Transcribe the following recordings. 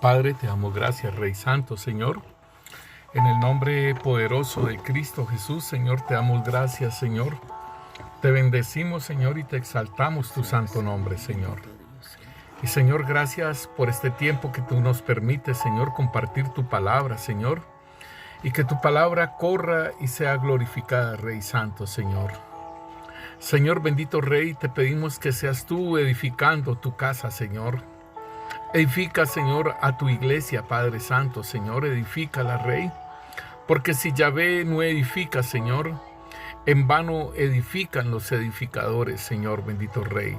Padre, te damos gracias, Rey Santo, Señor. En el nombre poderoso de Cristo Jesús, Señor, te damos gracias, Señor. Te bendecimos, Señor, y te exaltamos tu santo nombre, Señor. Y, Señor, gracias por este tiempo que tú nos permites, Señor, compartir tu palabra, Señor. Y que tu palabra corra y sea glorificada, Rey Santo, Señor. Señor, bendito Rey, te pedimos que seas tú edificando tu casa, Señor. Edifica, Señor, a tu iglesia, Padre Santo, Señor, edifícala, Rey. Porque si Yahvé no edifica, Señor, en vano edifican los edificadores, Señor, bendito Rey.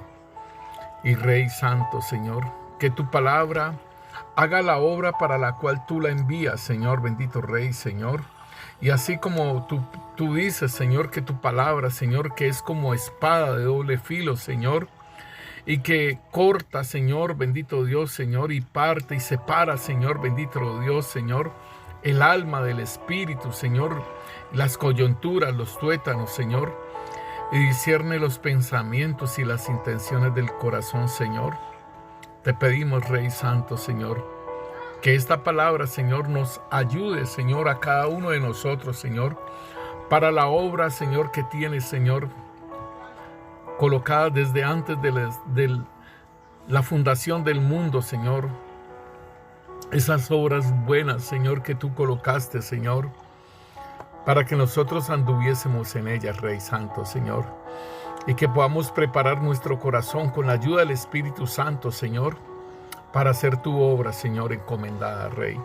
Y Rey Santo, Señor, que tu palabra haga la obra para la cual tú la envías, Señor, bendito Rey, Señor. Y así como tú dices, Señor, que tu palabra, Señor, que es como espada de doble filo, Señor, y que corta, Señor, bendito Dios, Señor, y parte y separa, Señor, bendito Dios, Señor, el alma del espíritu, Señor, las coyunturas, los tuétanos, Señor, y discierne los pensamientos y las intenciones del corazón, Señor. Te pedimos, Rey Santo, Señor, que esta palabra, Señor, nos ayude, Señor, a cada uno de nosotros, Señor, para la obra, Señor, que tienes, Señor, colocada desde antes de la fundación del mundo, Señor. Esas obras buenas, Señor, que tú colocaste, Señor, para que nosotros anduviésemos en ellas, Rey Santo, Señor, y que podamos preparar nuestro corazón con la ayuda del Espíritu Santo, Señor, para hacer tu obra, Señor, encomendada, Rey.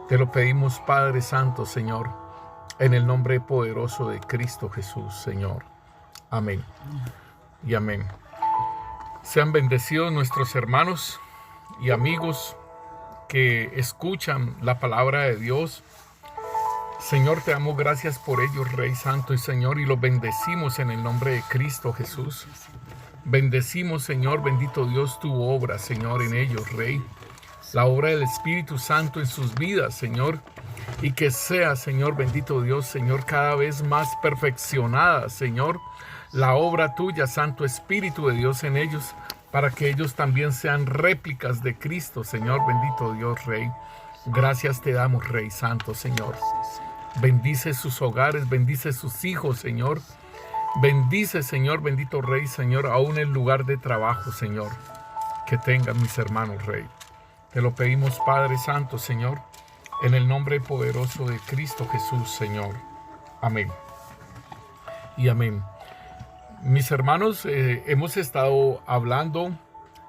Te lo pedimos, Padre Santo, Señor, en el nombre poderoso de Cristo Jesús, Señor. Amén y amén. Sean bendecidos nuestros hermanos y amigos que escuchan la palabra de Dios. Señor, te damos gracias por ellos, Rey Santo y Señor, y los bendecimos en el nombre de Cristo Jesús. Bendecimos, Señor, bendito Dios, tu obra, Señor, en ellos, Rey. La obra del Espíritu Santo en sus vidas, Señor. Y que sea, Señor, bendito Dios, Señor, cada vez más perfeccionada, Señor, la obra tuya, Santo Espíritu de Dios en ellos, para que ellos también sean réplicas de Cristo, Señor, bendito Dios, Rey. Gracias te damos, Rey Santo, Señor. Bendice sus hogares, bendice sus hijos, Señor. Bendice, Señor, bendito Rey, Señor, aún el lugar de trabajo, Señor, que tengan mis hermanos, Rey. Te lo pedimos, Padre Santo, Señor, en el nombre poderoso de Cristo Jesús, Señor. Amén. Y amén. Mis hermanos, hemos estado hablando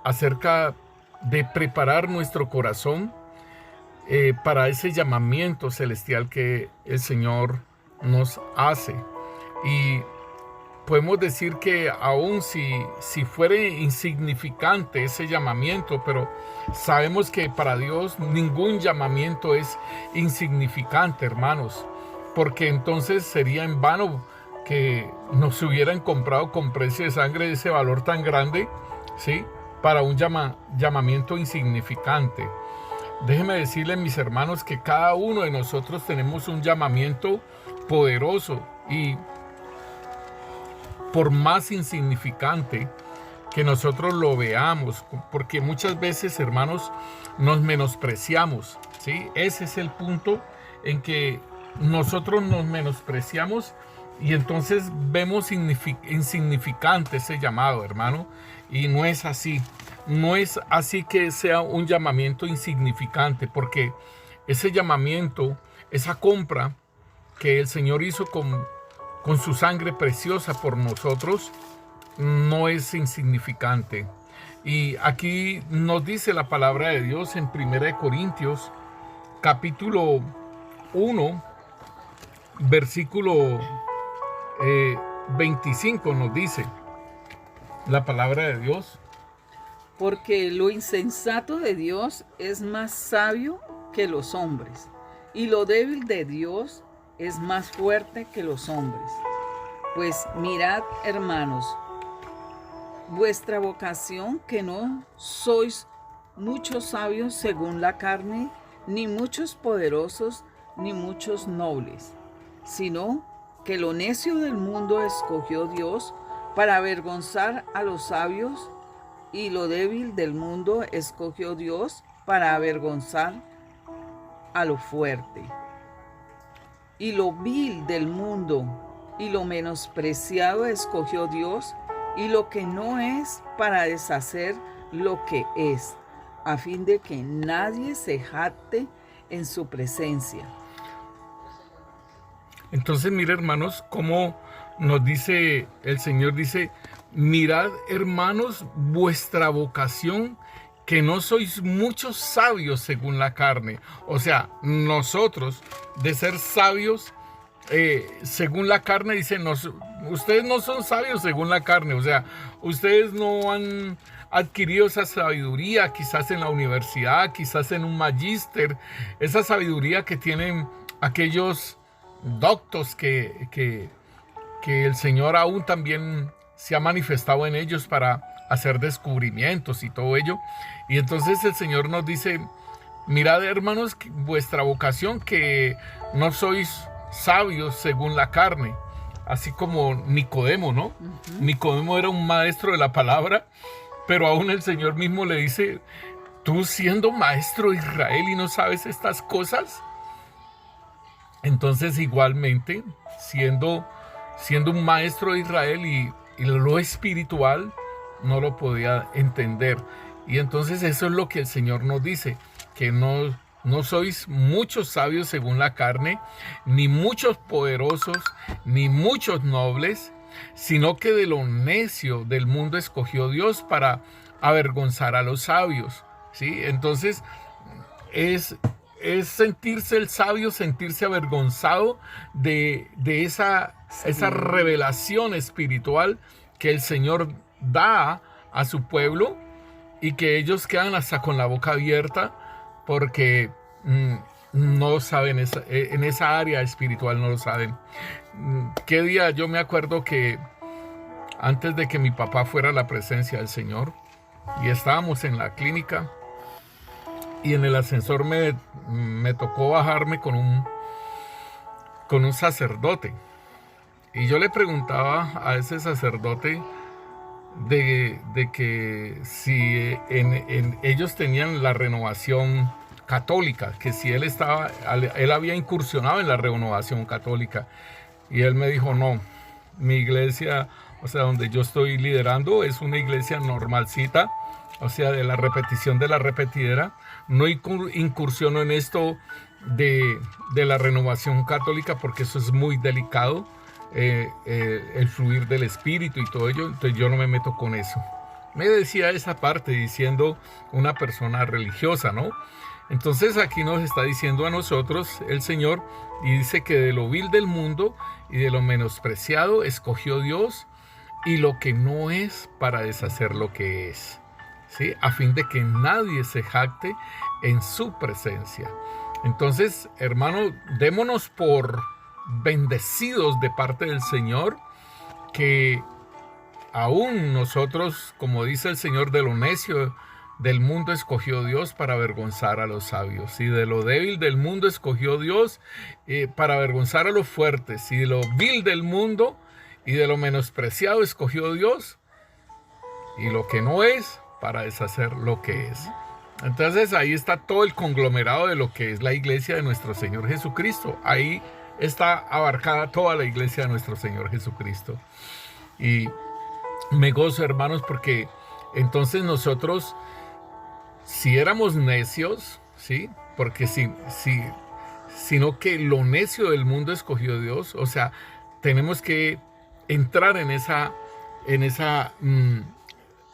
acerca de preparar nuestro corazón para ese llamamiento celestial que el Señor nos hace. Y podemos decir que aun si fuera insignificante ese llamamiento, pero sabemos que para Dios ningún llamamiento es insignificante, hermanos, porque entonces sería en vano que nos hubieran comprado con precio de sangre ese valor tan grande, ¿sí?, para un llamamiento insignificante. Déjenme decirles, mis hermanos, que cada uno de nosotros tenemos un llamamiento poderoso, y por más insignificante que nosotros lo veamos, porque muchas veces, hermanos, nos menospreciamos, ¿sí? Ese es el punto en que nosotros nos menospreciamos y entonces vemos insignificante ese llamado, hermano, y no es así. No es así que sea un llamamiento insignificante, porque ese llamamiento, esa compra que el Señor hizo con su sangre preciosa por nosotros, no es insignificante. Y aquí nos dice la palabra de Dios en 1 Corintios, capítulo 1, versículo 25, nos dice la palabra de Dios. Porque lo insensato de Dios es más sabio que los hombres, y lo débil de Dios es más fuerte que los hombres. Pues mirad, hermanos, vuestra vocación, que no sois muchos sabios según la carne, ni muchos poderosos, ni muchos nobles, sino que lo necio del mundo escogió Dios para avergonzar a los sabios, y lo débil del mundo escogió Dios para avergonzar a lo fuerte. Y lo vil del mundo y lo menospreciado escogió Dios, y lo que no es para deshacer lo que es, a fin de que nadie se jacte en su presencia. Entonces, mira, hermanos, cómo nos dice el Señor, dice, mirad, hermanos, vuestra vocación, que no sois muchos sabios según la carne. O sea, nosotros, de ser sabios según la carne, dice, ustedes no son sabios según la carne. O sea, ustedes no han adquirido esa sabiduría, quizás en la universidad, quizás en un magíster, esa sabiduría que tienen aquellos doctos que el Señor aún también se ha manifestado en ellos para hacer descubrimientos y todo ello. Y entonces el Señor nos dice, mirad, hermanos, vuestra vocación, que no sois sabios según la carne, así como Nicodemo, ¿no? Nicodemo era un maestro de la palabra, pero aún el Señor mismo le dice, tú siendo maestro de Israel y no sabes estas cosas. Entonces, igualmente, siendo un maestro de Israel y lo espiritual no lo podía entender. Y entonces eso es lo que el Señor nos dice, que no sois muchos sabios según la carne, ni muchos poderosos, ni muchos nobles, sino que de lo necio del mundo escogió Dios para avergonzar a los sabios, ¿sí? Entonces es sentirse el sabio, sentirse avergonzado de esa revelación espiritual que el Señor da a su pueblo, y que ellos quedan hasta con la boca abierta porque no saben, en esa área espiritual no lo saben. ¿Qué día? Yo me acuerdo que antes de que mi papá fuera a la presencia del Señor, y estábamos en la clínica, y en el ascensor me tocó bajarme con un sacerdote. Y yo le preguntaba a ese sacerdote de que si ellos tenían la renovación católica, que si él había incursionado en la renovación católica. Y él me dijo, no, mi iglesia, o sea, donde yo estoy liderando, es una iglesia normalcita, o sea, de la repetición de la repetidera. No incursiono en esto de la renovación católica, porque eso es muy delicado, el fluir del espíritu y todo ello. Entonces yo no me meto con eso. Me decía esa parte, diciendo una persona religiosa, ¿no? Entonces aquí nos está diciendo a nosotros el Señor, y dice que de lo vil del mundo y de lo menospreciado escogió Dios, y lo que no es para deshacer lo que es, ¿sí? A fin de que nadie se jacte en su presencia. Entonces, hermano, démonos por bendecidos de parte del Señor, que aún nosotros, como dice el Señor, de lo necio del mundo escogió Dios para avergonzar a los sabios, y de lo débil del mundo escogió Dios para avergonzar a los fuertes, y de lo vil del mundo y de lo menospreciado escogió Dios, y lo que no es para deshacer lo que es. Entonces ahí está todo el conglomerado de lo que es la iglesia de nuestro Señor Jesucristo. Ahí está abarcada toda la iglesia de nuestro Señor Jesucristo. Y me gozo, hermanos, porque entonces nosotros, si éramos necios, ¿sí? Porque sino que lo necio del mundo escogió Dios. O sea, tenemos que entrar en esa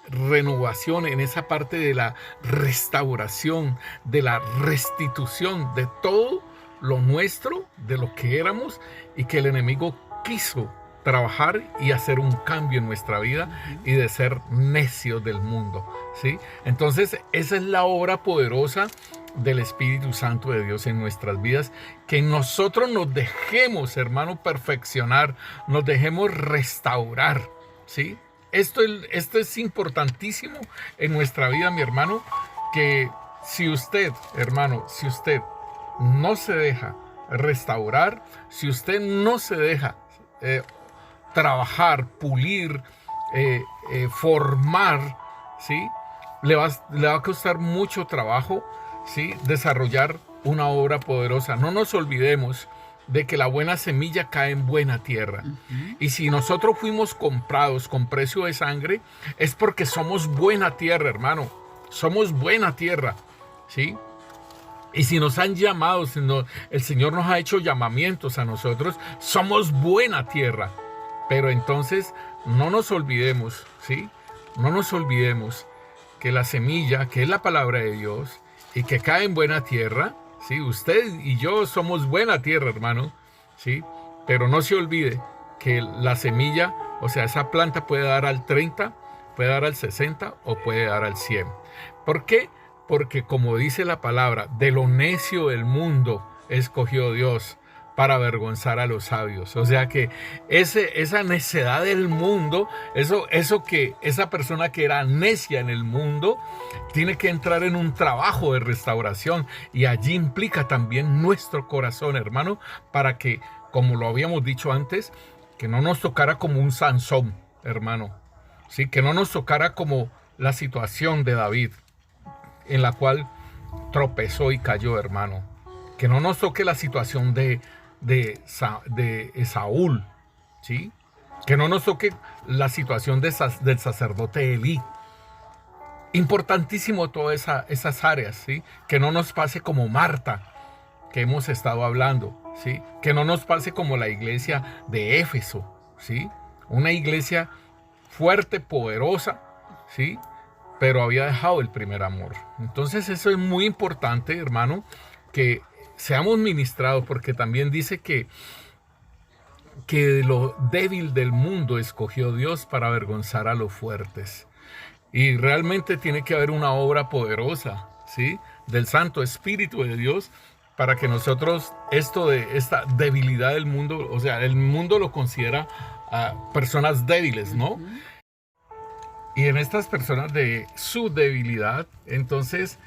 renovación, en esa parte de la restauración, de la restitución de todo lo nuestro, de lo que éramos, y que el enemigo quiso trabajar y hacer un cambio en nuestra vida, y de ser necios del mundo, ¿sí? Entonces esa es la obra poderosa del Espíritu Santo de Dios en nuestras vidas, que nosotros nos dejemos, hermano, perfeccionar, nos dejemos restaurar, ¿sí? Esto es importantísimo en nuestra vida, mi hermano, que si usted, hermano, si usted no se deja restaurar, si usted no se deja trabajar, pulir, formar, ¿sí? le va a costar mucho trabajo, ¿sí?, desarrollar una obra poderosa. No nos olvidemos de que la buena semilla cae en buena tierra. Y si nosotros fuimos comprados con precio de sangre, es porque somos buena tierra, hermano. Somos buena tierra, ¿sí? Y si nos han llamado, si el Señor nos ha hecho llamamientos a nosotros, somos buena tierra. Pero entonces no nos olvidemos, ¿sí? No nos olvidemos que la semilla, que es la palabra de Dios, y que cae en buena tierra, ¿sí? Usted y yo somos buena tierra, hermano, ¿sí? Pero no se olvide que la semilla, o sea, esa planta puede dar al 30, puede dar al 60 o puede dar al 100. ¿Por qué? Porque como dice la palabra, de lo necio del mundo escogió Dios para avergonzar a los sabios. O sea que esa necedad del mundo, eso que esa persona que era necia en el mundo, tiene que entrar en un trabajo de restauración. Y allí implica también nuestro corazón, hermano, para que, como lo habíamos dicho antes, que no nos tocara como un Sansón, hermano. Sí, que no nos tocara como la situación de David, en la cual tropezó y cayó, hermano. Que no nos toque la situación de Saúl, ¿sí? Que no nos toque la situación del sacerdote Elí. Importantísimo todas esas áreas, ¿sí? Que no nos pase como Marta, que hemos estado hablando, ¿sí? Que no nos pase como la iglesia de Éfeso, ¿sí? Una iglesia fuerte, poderosa, ¿sí? Pero había dejado el primer amor. Entonces eso es muy importante, hermano, que seamos ministrados, porque también dice que de lo débil del mundo escogió Dios para avergonzar a los fuertes. Y realmente tiene que haber una obra poderosa, ¿sí?, del Santo Espíritu de Dios, para que nosotros esta debilidad del mundo, o sea, el mundo lo considera personas débiles, ¿no? Y en estas personas de su debilidad, entonces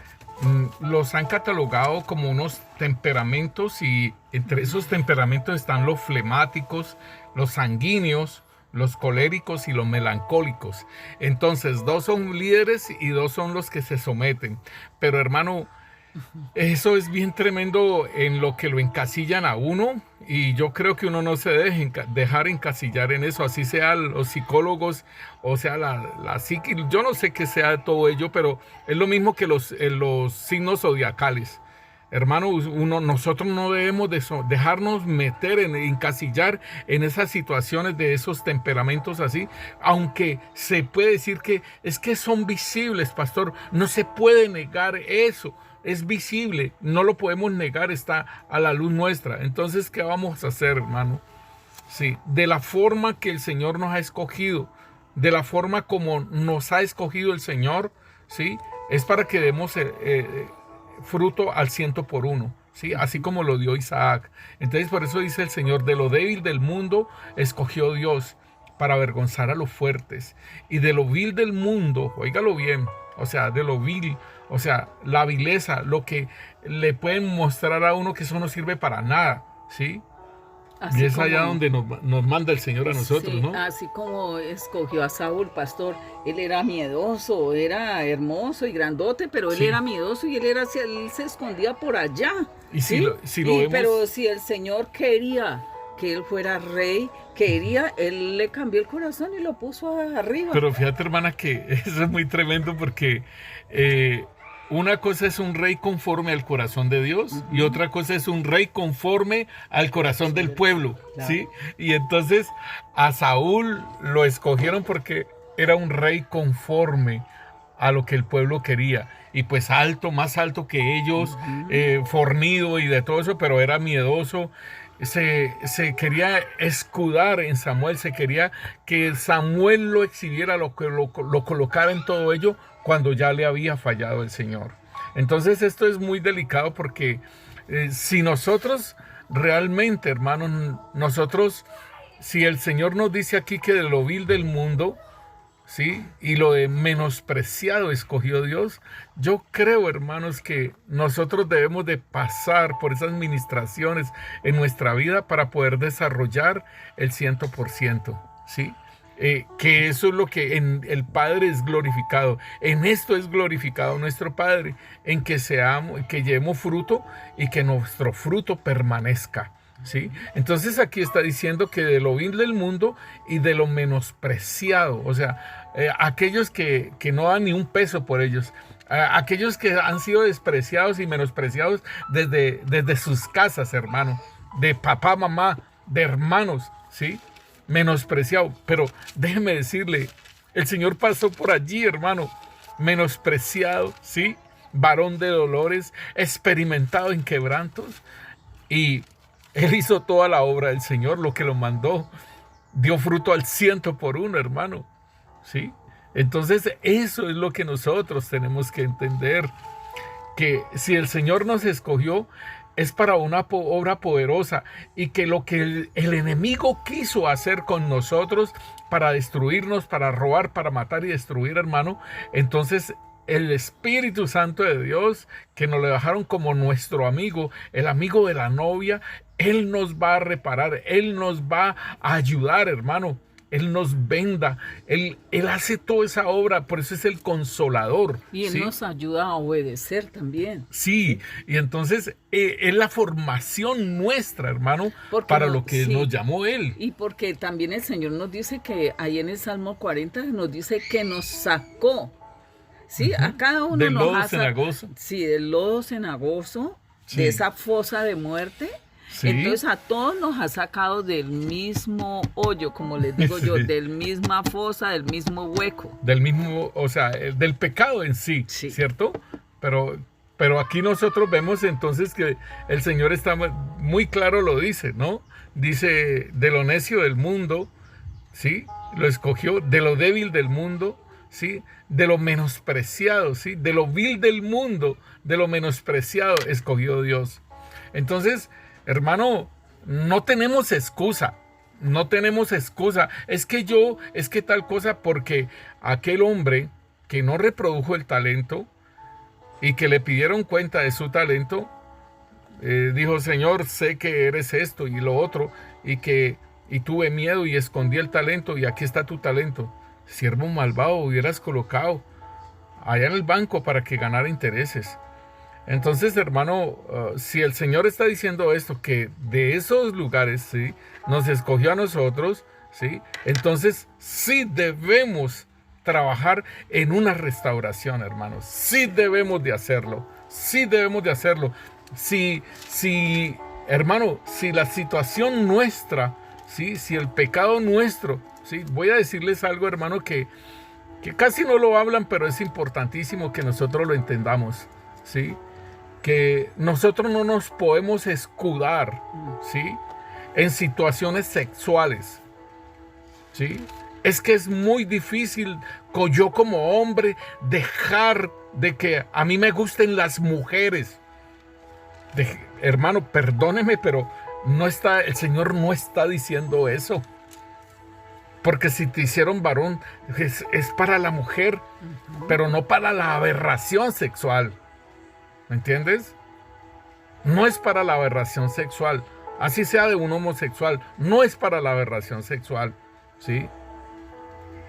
los han catalogado como unos temperamentos, y entre esos temperamentos están los flemáticos, los sanguíneos, los coléricos y los melancólicos. Entonces, 2 son líderes y 2 son los que se someten. Pero, hermano, eso es bien tremendo en lo que lo encasillan a uno, y yo creo que uno no se debe dejar encasillar en eso, así sea los psicólogos, o sea la psique, yo no sé qué sea todo ello, pero es lo mismo que los signos zodiacales. Hermano, nosotros no debemos dejarnos meter, encasillar en esas situaciones de esos temperamentos así, aunque se puede decir que es que son visibles, pastor, no se puede negar eso. Es visible, no lo podemos negar, está a la luz nuestra. Entonces, ¿qué vamos a hacer, hermano? Sí, de la forma que el Señor nos ha escogido, de la forma como nos ha escogido el Señor, ¿sí? Es para que demos fruto al 100%, ¿sí? Así como lo dio Isaac. Entonces, por eso dice el Señor, de lo débil del mundo escogió Dios para avergonzar a los fuertes. Y de lo vil del mundo, óigalo bien, o sea, de lo vil, o sea, la vileza, lo que le pueden mostrar a uno que eso no sirve para nada, ¿sí? Así y es allá donde nos manda el Señor a nosotros, sí, ¿no? Así como escogió a Saúl, pastor, él era miedoso, era hermoso y grandote, pero él era miedoso y él se escondía por allá. Y si lo vemos... Pero si el Señor quería que él fuera rey, él le cambió el corazón y lo puso arriba. Pero fíjate, hermana, que eso es muy tremendo, porque una cosa es un rey conforme al corazón de Dios, y otra cosa es un rey conforme al corazón del pueblo, claro. ¿Sí? Y entonces a Saúl lo escogieron porque era un rey conforme a lo que el pueblo quería, y pues alto, más alto que ellos, fornido y de todo eso, pero era miedoso. Se quería escudar en Samuel, se quería que Samuel lo exhibiera, lo colocara en todo ello, cuando ya le había fallado el Señor. Entonces esto es muy delicado, porque si nosotros realmente, hermanos, si el Señor nos dice aquí que de lo vil del mundo, ¿sí?, y lo de menospreciado escogió Dios, yo creo, hermanos, que nosotros debemos de pasar por esas ministraciones en nuestra vida para poder desarrollar el 100%, ¿sí? que eso es lo que en el Padre es glorificado. En esto es glorificado nuestro Padre, en que que llevemos fruto y que nuestro fruto permanezca. ¿Sí? Entonces aquí está diciendo que de lo vil del mundo y de lo menospreciado, o sea, aquellos que no dan ni un peso por ellos, aquellos que han sido despreciados y menospreciados desde sus casas, hermano, de papá, mamá, de hermanos, ¿sí? Menospreciado. Pero déjeme decirle, el Señor pasó por allí, hermano, menospreciado, ¿sí? Varón de dolores, experimentado en quebrantos, y Él hizo toda la obra del Señor, lo que lo mandó, dio fruto al 100 por 1, hermano, ¿sí? Entonces eso es lo que nosotros tenemos que entender, que si el Señor nos escogió es para una obra poderosa, y que lo que el enemigo quiso hacer con nosotros para destruirnos, para robar, para matar y destruir, hermano, entonces el Espíritu Santo de Dios, que nos lo dejaron como nuestro amigo, el amigo de la novia, Él nos va a reparar, Él nos va a ayudar, hermano. Él nos venda, Él hace toda esa obra, por eso es el Consolador. Y Él ¿sí? nos ayuda a obedecer también. Sí, y entonces es la formación nuestra, hermano, Porque para lo que sí, nos llamó Él. Y porque también el Señor nos dice que ahí en el Salmo 40 nos dice que nos sacó. Sí, a cada uno Del nos lodo ha cenagoso. Sí, del lodo cenagoso, Sí. de esa fosa de muerte. Sí. Entonces a todos nos ha sacado del mismo hoyo, como les digo yo, Sí. del misma fosa, del mismo hueco. Del mismo, o sea, del pecado en sí, Sí. ¿cierto? Pero aquí nosotros vemos entonces que el Señor está muy claro, lo dice, ¿no? Dice, de lo necio del mundo, ¿sí? Lo escogió, de lo débil del mundo, ¿sí? De lo menospreciado, ¿sí? De lo vil del mundo, de lo menospreciado, escogió Dios. Entonces, hermano, no tenemos excusa. No tenemos excusa. Es que tal cosa, porque aquel hombre que no reprodujo el talento y que le pidieron cuenta de su talento, dijo, Señor, sé que eres esto y lo otro, y tuve miedo y escondí el talento, y aquí está tu talento. Siervo malvado, hubieras colocado allá en el banco para que ganara intereses. Entonces, hermano, si el Señor está diciendo esto, que de esos lugares, ¿sí?, nos escogió a nosotros, ¿sí?, entonces sí debemos trabajar en una restauración, hermanos. Sí debemos de hacerlo. Sí debemos de hacerlo. Hermano, si la situación nuestra, ¿sí?, si el pecado nuestro, ¿sí?, voy a decirles algo, hermano, que casi no lo hablan, pero es importantísimo que nosotros lo entendamos, ¿sí?, que nosotros no nos podemos escudar, ¿sí?, en situaciones sexuales, ¿sí? Es que es muy difícil yo como hombre dejar de que a mí me gusten las mujeres. Hermano, perdóneme, pero el Señor no está diciendo eso. Porque si te hicieron varón, es para la mujer, pero no para la aberración sexual. ¿Me entiendes? No es para la aberración sexual. Así sea de un homosexual, no es para la aberración sexual, ¿sí?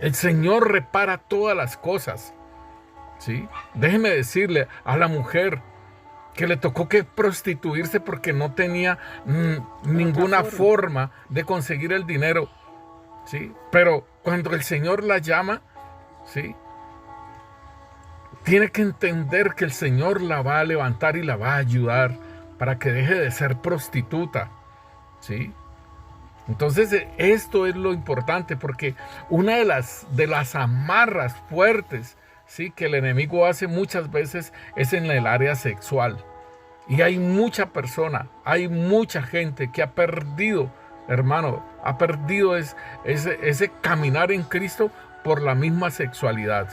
El Señor repara todas las cosas, ¿sí? Déjeme decirle a la mujer que le tocó que prostituirse porque no tenía ninguna forma de conseguir el dinero, ¿sí? Pero cuando el Señor la llama, ¿sí?, tiene que entender que el Señor la va a levantar y la va a ayudar para que deje de ser prostituta, ¿sí? Entonces esto es lo importante, porque una de las amarras fuertes, ¿sí?, que el enemigo hace muchas veces es en el área sexual. Y hay mucha gente que ha perdido, hermano, ha perdido ese caminar en Cristo por la misma sexualidad.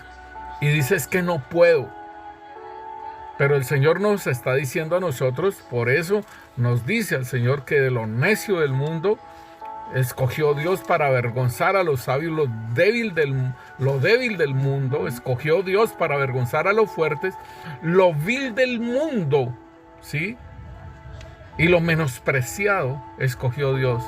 Y dices que no puedo. Pero el Señor nos está diciendo a nosotros, por eso nos dice al Señor que de lo necio del mundo escogió Dios para avergonzar a los sabios, lo débil del mundo, escogió Dios para avergonzar a los fuertes, lo vil del mundo, ¿sí?, y lo menospreciado escogió Dios.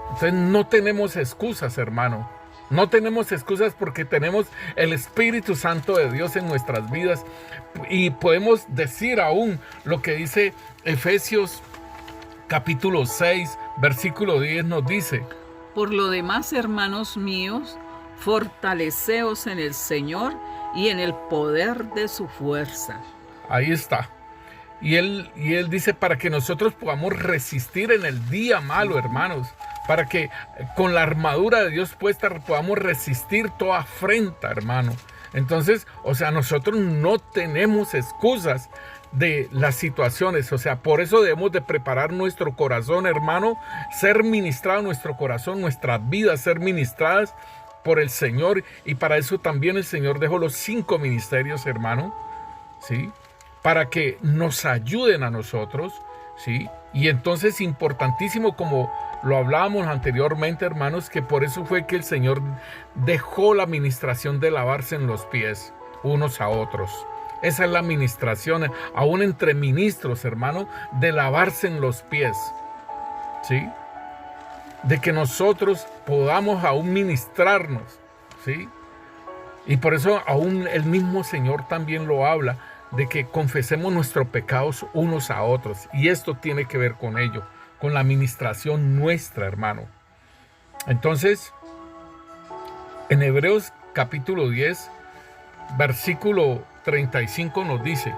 Entonces no tenemos excusas, hermano. No tenemos excusas porque tenemos el Espíritu Santo de Dios en nuestras vidas y podemos decir aún lo que dice Efesios capítulo 6, versículo 10 nos dice: Por lo demás, hermanos míos, fortaleceos en el Señor y en el poder de su fuerza. Ahí está. Y él dice para que nosotros podamos resistir en el día malo, hermanos. Para que con la armadura de Dios puesta podamos resistir toda afrenta, hermano. Entonces, o sea, nosotros no tenemos excusas de las situaciones. O sea, por eso debemos de preparar nuestro corazón, hermano. Ser ministrado nuestro corazón, nuestras vidas ser ministradas por el Señor. Y para eso también el Señor dejó los 5 ministerios, hermano. ¿Sí? Para que nos ayuden a nosotros, ¿sí? Y entonces importantísimo, como lo hablábamos anteriormente, hermanos, que por eso fue que el Señor dejó la administración de lavarse en los pies unos a otros. Esa es la administración, aún entre ministros, hermano, de lavarse en los pies, ¿sí? De que nosotros podamos aún ministrarnos, ¿sí? Y por eso aún el mismo Señor también lo habla, de que confesemos nuestros pecados unos a otros. Y esto tiene que ver con ello, con la administración nuestra, hermano. Entonces, en Hebreos capítulo 10, versículo 35 nos dice: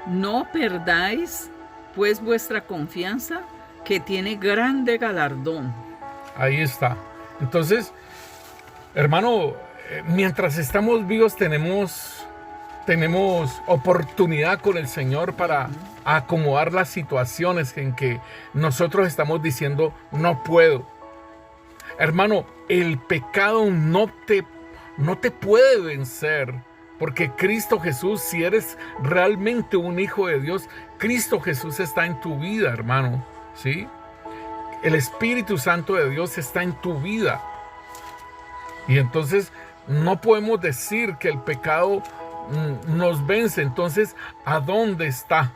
No perdáis pues vuestra confianza, que tiene grande galardón. Ahí está. Entonces, hermano, mientras estamos vivos tenemos oportunidad con el Señor para acomodar las situaciones en que nosotros estamos diciendo no puedo. Hermano, el pecado no te puede vencer, porque Cristo Jesús, si eres realmente un hijo de Dios, Cristo Jesús está en tu vida, hermano, ¿sí? El Espíritu Santo de Dios está en tu vida. Y entonces no podemos decir que el pecado nos vence. Entonces, ¿a dónde está?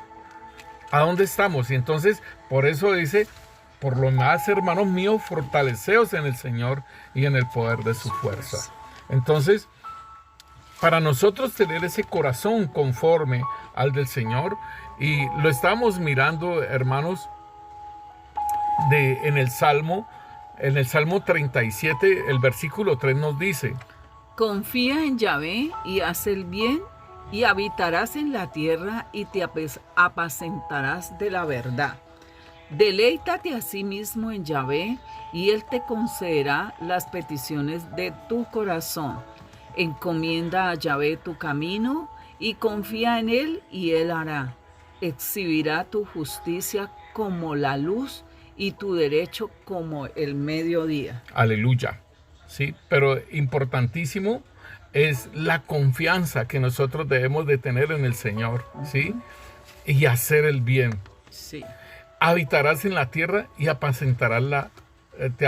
¿A dónde estamos? Y entonces, por eso dice: por lo más, hermanos míos, fortaleceos en el Señor y en el poder de su fuerza. Entonces, para nosotros tener ese corazón conforme al del Señor, y lo estamos mirando, hermanos, en el Salmo 37, el versículo 3 nos dice: Confía en Yahvé y haz el bien, y habitarás en la tierra y te apacentarás de la verdad. Deleítate a sí mismo en Yahvé y Él te concederá las peticiones de tu corazón. Encomienda a Yahvé tu camino y confía en Él y Él hará. Exhibirá tu justicia como la luz y tu derecho como el mediodía. Aleluya. Sí, pero importantísimo es la confianza que nosotros debemos de tener en el Señor, ¿sí? Y hacer el bien. Sí. Habitarás en la tierra y te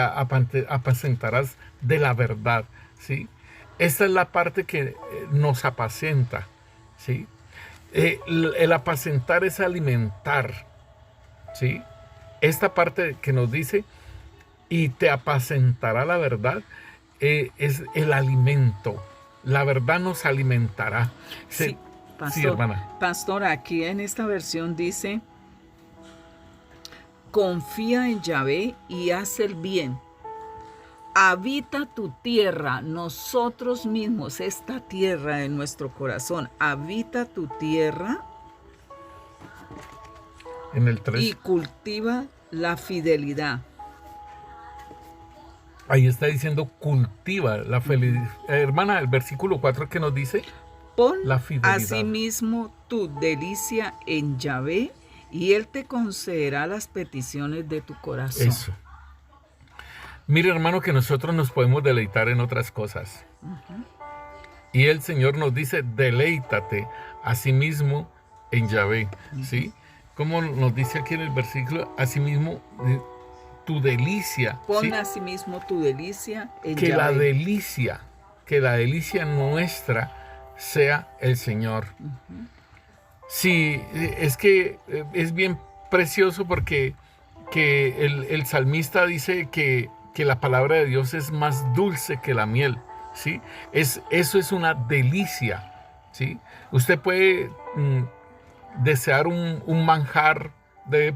apacentarás de la verdad, ¿sí? Esta es la parte que nos apacenta, ¿sí? El apacentar es alimentar, ¿sí? Esta parte que nos dice: y te apacentará la verdad, es el alimento. La verdad nos alimentará. Sí, pastor, sí, hermana. Pastor, aquí en esta versión dice: confía en Yahvé y haz el bien. Habita tu tierra, nosotros mismos, esta tierra de nuestro corazón. Habita tu tierra En el 3. y cultiva la fidelidad. Ahí está diciendo cultiva la felicidad. Hermana, el versículo 4 que nos dice: Pon la fidelidad. asimismo tu delicia en Yahvé y Él te concederá las peticiones de tu corazón. Eso. Mire, hermano, que nosotros nos podemos deleitar en otras cosas. Y el Señor nos dice: deleítate asimismo en Yahvé, ¿sí? Como nos dice aquí en el versículo: asimismo tu delicia. Pon ¿sí? asimismo tu delicia en Que Yahvé. la delicia nuestra sea el Señor. Sí, es que es bien precioso porque el salmista dice que que la palabra de Dios es más dulce que la miel, ¿sí? Eso es una delicia, ¿sí? Usted puede desear un manjar,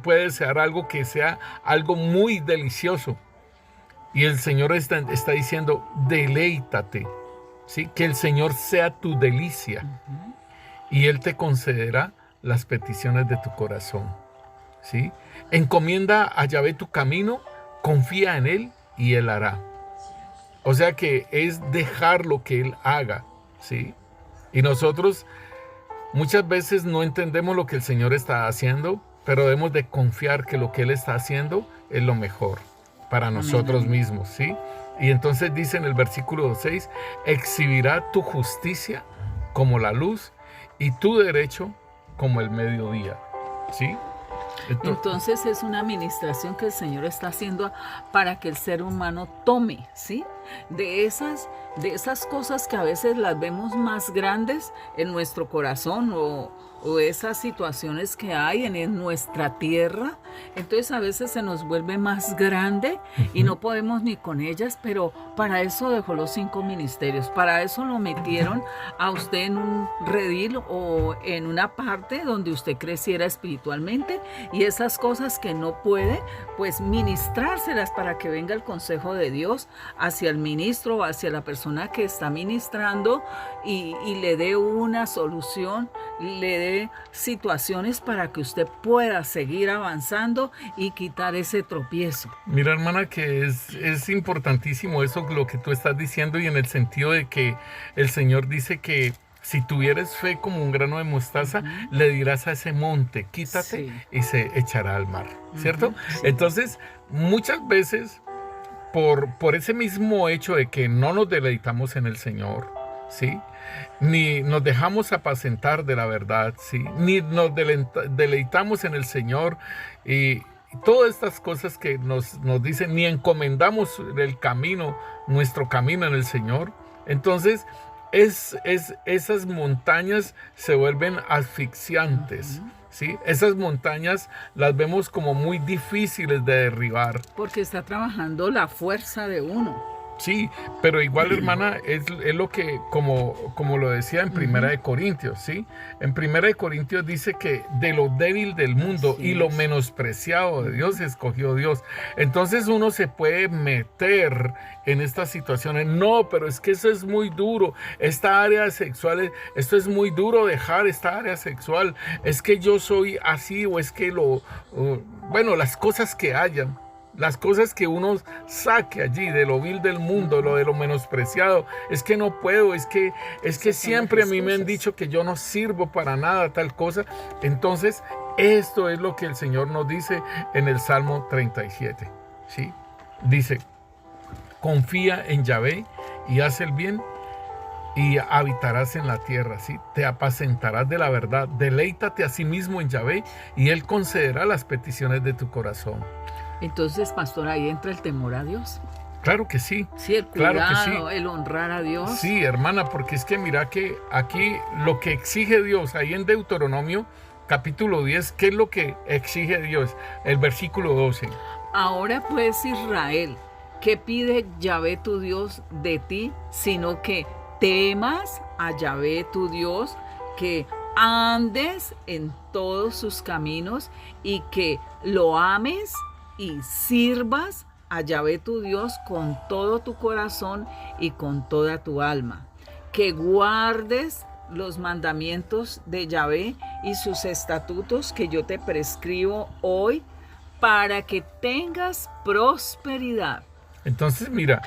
puede desear algo que sea algo muy delicioso. Y el Señor está diciendo, deleítate, ¿sí? Que el Señor sea tu delicia. Y Él te concederá las peticiones de tu corazón, ¿sí? Encomienda a Yahvé tu camino, confía en Él y Él hará. O sea que es dejar lo que Él haga, ¿sí? Y nosotros muchas veces no entendemos lo que el Señor está haciendo, pero debemos de confiar que lo que Él está haciendo es lo mejor para nosotros mismos, ¿sí? Y entonces dice en el versículo 6, exhibirá tu justicia como la luz y tu derecho como el mediodía, ¿sí? Entonces es una administración que el Señor está haciendo para que el ser humano tome, ¿sí? De esas cosas que a veces las vemos más grandes en nuestro corazón o esas situaciones que hay en nuestra tierra, entonces a veces se nos vuelve más grande y no podemos ni con ellas, pero para eso dejó los 5 ministerios, para eso lo metieron a usted en un redil o en una parte donde usted creciera espiritualmente, y esas cosas que no puede, pues ministrárselas para que venga el consejo de Dios hacia el ministro o hacia la persona que está ministrando y le dé una solución, le dé situaciones para que usted pueda seguir avanzando y quitar ese tropiezo. Mira, hermana, que es importantísimo eso lo que tú estás diciendo, y en el sentido de que el Señor dice que si tuvieres fe como un grano de mostaza, le dirás a ese monte, quítate, y se echará al mar, ¿cierto? Sí. Entonces, muchas veces, por ese mismo hecho de que no nos deleitamos en el Señor, ¿sí? Ni nos dejamos apacentar de la verdad, ¿sí? Ni nos deleitamos en el Señor, y todas estas cosas que nos dicen, ni encomendamos el camino, nuestro camino en el Señor. Entonces esas montañas se vuelven asfixiantes, ¿sí? Esas montañas las vemos como muy difíciles de derribar. Porque está trabajando la fuerza de uno. Sí, pero igual, hermana, es lo que, como lo decía en Primera de Corintios, ¿sí? En Primera de Corintios dice que de lo débil del mundo y lo menospreciado de Dios escogió Dios. Entonces uno se puede meter en estas situaciones. No, pero es que eso es muy duro. Esta área sexual, esto es muy duro dejar esta área sexual. Es que yo soy así, o es que bueno, las cosas que hayan. Las cosas que uno saque allí de lo vil del mundo, de lo menospreciado, es que no puedo, es que siempre a mí me han dicho que yo no sirvo para nada, tal cosa. Entonces, esto es lo que el Señor nos dice en el Salmo 37, ¿sí? Dice, confía en Yahvé y haz el bien y habitarás en la tierra, ¿sí? Te apacentarás de la verdad, deleítate a sí mismo en Yahvé y Él concederá las peticiones de tu corazón. Entonces, pastor, ahí entra el temor a Dios. Claro que sí. Sí, el cuidado, claro que sí. El honrar a Dios. Sí, hermana, porque es que mira que aquí lo que exige Dios, ahí en Deuteronomio capítulo 10, ¿qué es lo que exige Dios? El versículo 12. Ahora pues, Israel, ¿qué pide Yahvé tu Dios de ti? Sino que temas a Yahvé tu Dios, que andes en todos sus caminos y que lo ames y sirvas a Yahvé tu Dios con todo tu corazón y con toda tu alma. Que guardes los mandamientos de Yahvé y sus estatutos que yo te prescribo hoy para que tengas prosperidad. Entonces, mira,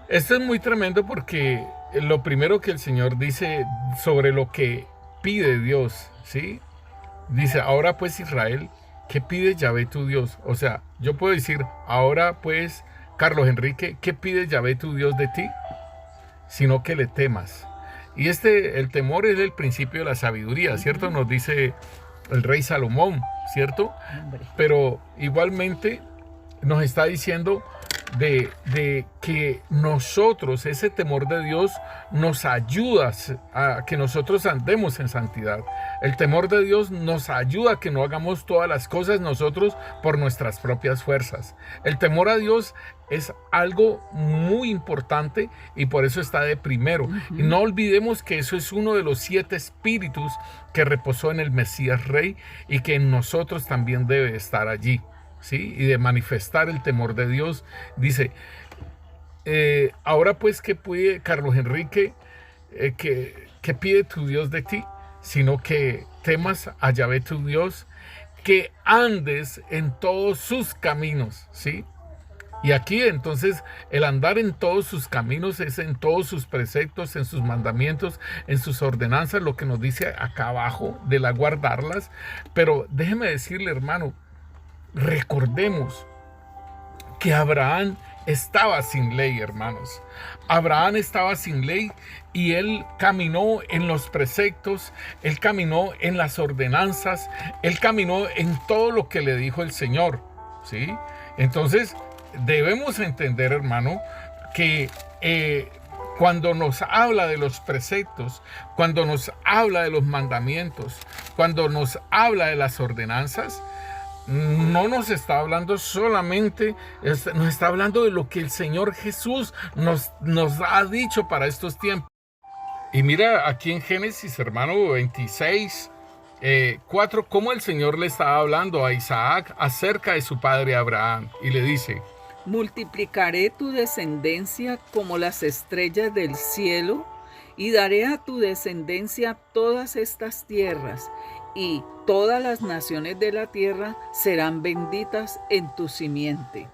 esto es muy tremendo porque lo primero que el Señor dice sobre lo que pide Dios, ¿sí? Dice, ahora pues Israel, ¿qué pide Yahvé tu Dios? O sea, yo puedo decir, ahora pues, Carlos Enrique, ¿qué pide Yahvé tu Dios de ti? Sino que le temas. Y el temor es el principio de la sabiduría, ¿cierto? Nos dice el rey Salomón, ¿cierto? Pero igualmente nos está diciendo, de que nosotros, ese temor de Dios nos ayuda a que nosotros andemos en santidad. El temor de Dios nos ayuda a que no hagamos todas las cosas nosotros por nuestras propias fuerzas. El temor a Dios es algo muy importante y por eso está de primero. Y no olvidemos que eso es uno de los 7 espíritus que reposó en el Mesías Rey y que en nosotros también debe estar allí, ¿sí? Y de manifestar el temor de Dios. Dice, ahora pues, ¿qué pide Carlos Enrique? ¿Qué pide tu Dios de ti? Sino que temas a Yahvé tu Dios, que andes en todos sus caminos, ¿sí? Y aquí entonces el andar en todos sus caminos es en todos sus preceptos, en sus mandamientos, en sus ordenanzas, lo que nos dice acá abajo, de la guardarlas. Pero déjeme decirle, hermano, recordemos que Abraham estaba sin ley, hermanos. Abraham estaba sin ley y él caminó en los preceptos, él caminó en las ordenanzas, él caminó en todo lo que le dijo el Señor, ¿sí? Entonces, debemos entender, hermano, que cuando nos habla de los preceptos, cuando nos habla de los mandamientos, cuando nos habla de las ordenanzas, no nos está hablando solamente, nos está hablando de lo que el Señor Jesús nos ha dicho para estos tiempos. Y mira aquí en Génesis, hermano, 26, 4, cómo el Señor le estaba hablando a Isaac acerca de su padre Abraham. Y le dice: multiplicaré tu descendencia como las estrellas del cielo, y daré a tu descendencia todas estas tierras, y todas las naciones de la tierra serán benditas en tu simiente.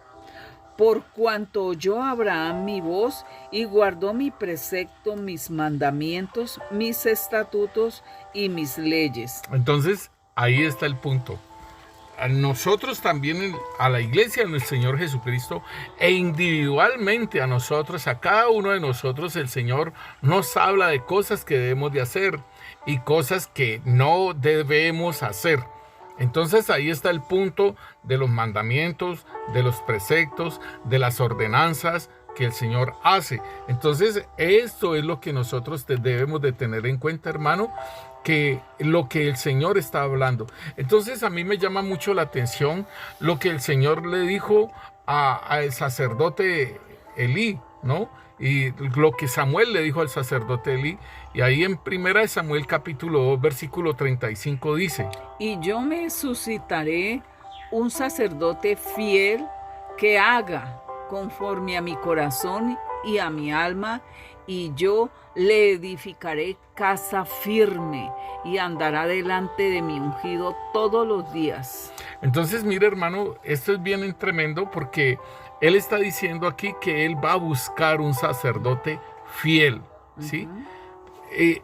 Por cuanto oyó Abraham mi voz y guardó mi precepto, mis mandamientos, mis estatutos y mis leyes. Entonces, ahí está el punto. A nosotros también, a la iglesia del Señor Jesucristo, e individualmente a nosotros, a cada uno de nosotros, el Señor nos habla de cosas que debemos de hacer y cosas que no debemos hacer. Entonces ahí está el punto de los mandamientos, de los preceptos, de las ordenanzas que el Señor hace. Entonces esto es lo que nosotros debemos de tener en cuenta, hermano, que lo que el Señor está hablando. Entonces a mí me llama mucho la atención lo que el Señor le dijo al sacerdote Elí, ¿no? Y lo que Samuel le dijo al sacerdote Elí. Y ahí en 1 Samuel capítulo 2, versículo 35 dice: y yo me suscitaré un sacerdote fiel que haga conforme a mi corazón y a mi alma, y yo le edificaré casa firme y andará delante de mi ungido todos los días. Entonces, mire, hermano, esto es bien tremendo porque él está diciendo aquí que él va a buscar un sacerdote fiel, ¿sí?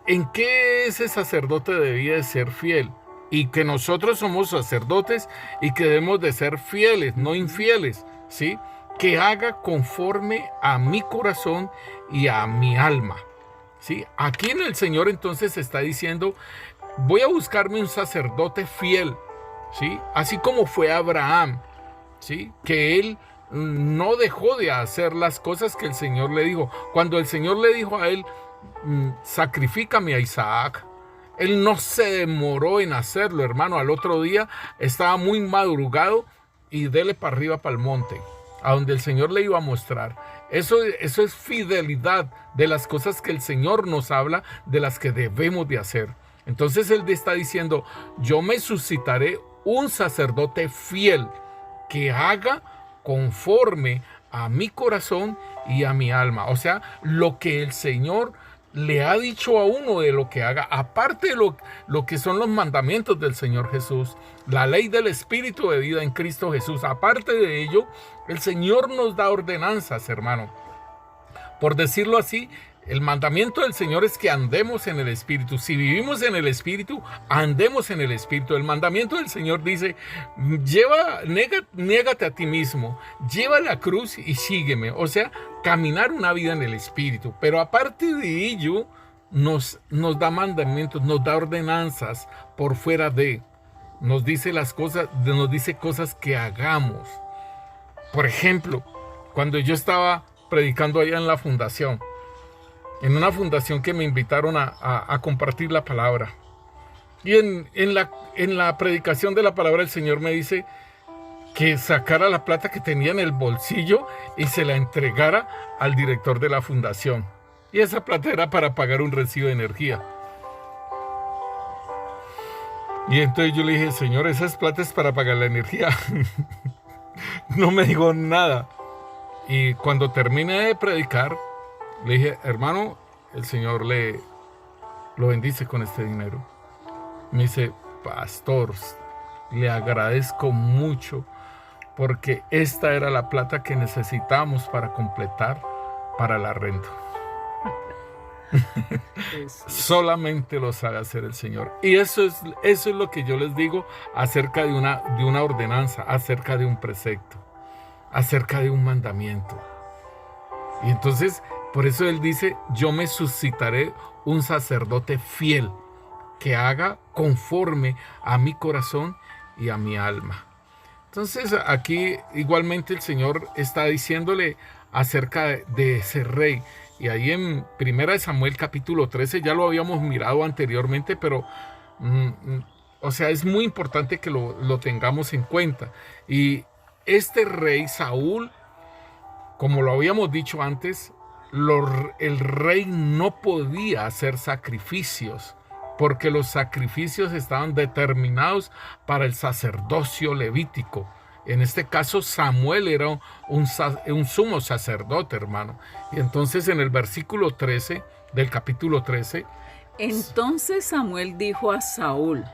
¿En qué ese sacerdote debía de ser fiel? Y que nosotros somos sacerdotes y que debemos de ser fieles, no infieles, ¿sí? Que haga conforme a mi corazón y a mi alma, ¿sí? Aquí en el Señor entonces está diciendo: voy a buscarme un sacerdote fiel, ¿sí? Así como fue Abraham, ¿sí? Que él no dejó de hacer las cosas que el Señor le dijo. Cuando el Señor le dijo a él: sacrifícame a Isaac, él no se demoró en hacerlo, hermano. Al otro día estaba muy madrugado y dele para arriba, para el monte, a donde el Señor le iba a mostrar. Eso es fidelidad de las cosas que el Señor nos habla, de las que debemos de hacer. Entonces él está diciendo: yo me suscitaré un sacerdote fiel que haga conforme a mi corazón y a mi alma. O sea, lo que el Señor le ha dicho a uno de lo que haga, aparte de lo que son los mandamientos del Señor Jesús, la ley del Espíritu de vida en Cristo Jesús. Aparte de ello, el Señor nos da ordenanzas, hermano. Por decirlo así, el mandamiento del Señor es que andemos en el Espíritu. Si vivimos en el Espíritu, andemos en el Espíritu. El mandamiento del Señor dice: niégate a ti mismo, lleva la cruz y sígueme. O sea, caminar una vida en el Espíritu. Pero aparte de ello, nos da mandamientos, nos da ordenanzas por fuera de. Nos dice las cosas, nos dice cosas que hagamos. Por ejemplo, cuando yo estaba predicando allá en la fundación, en una fundación que me invitaron a compartir la palabra. Y en la predicación de la palabra el Señor me dice que sacara la plata que tenía en el bolsillo y se la entregara al director de la fundación. Y esa plata era para pagar un recibo de energía. Y entonces yo le dije, Señor, esas plata es para pagar la energía. No me dijo nada. Y cuando terminé de predicar, le dije, hermano, el Señor lo bendice con este dinero. Me dice, pastor, le agradezco mucho porque esta era la plata que necesitamos para completar para el arrendo. Solamente lo sabe hacer el Señor. Y eso es lo que yo les digo acerca de una ordenanza, acerca de un precepto, acerca de un mandamiento. Y entonces, por eso Él dice, yo me suscitaré un sacerdote fiel que haga conforme a mi corazón y a mi alma. Entonces aquí igualmente el Señor está diciéndole acerca de ese rey. Y ahí en 1 Samuel capítulo 13 ya lo habíamos mirado anteriormente, pero o sea, es muy importante que lo tengamos en cuenta. Y este rey Saúl, como lo habíamos dicho antes, el rey no podía hacer sacrificios, porque los sacrificios estaban determinados para el sacerdocio levítico. En este caso, Samuel era un sumo sacerdote, hermano. Y entonces en el versículo 13 del capítulo 13... Entonces Samuel dijo a Saúl,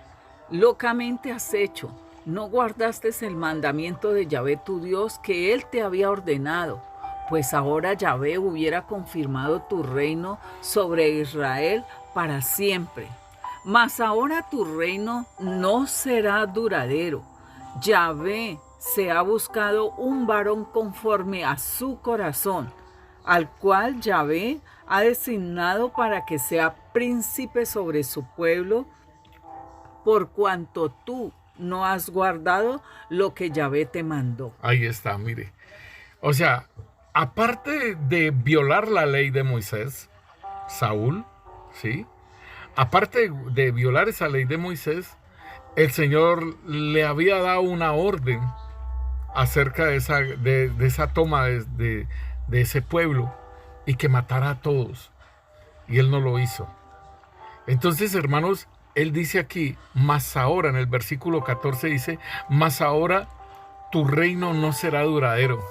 locamente has hecho, no guardaste el mandamiento de Yahvé tu Dios que él te había ordenado, pues ahora Yahvé hubiera confirmado tu reino sobre Israel para siempre. Mas ahora tu reino no será duradero. Yahvé se ha buscado un varón conforme a su corazón, al cual Yahvé ha designado para que sea príncipe sobre su pueblo, por cuanto tú no has guardado lo que Yahvé te mandó. Ahí está, mire. O sea, aparte de violar la ley de Moisés, Saúl, ¿sí? Aparte de violar esa ley de Moisés, el Señor le había dado una orden acerca de esa toma de ese pueblo y que matara a todos. Y él no lo hizo. Entonces, hermanos, él dice aquí, mas ahora, en el versículo 14 dice, mas ahora tu reino no será duradero.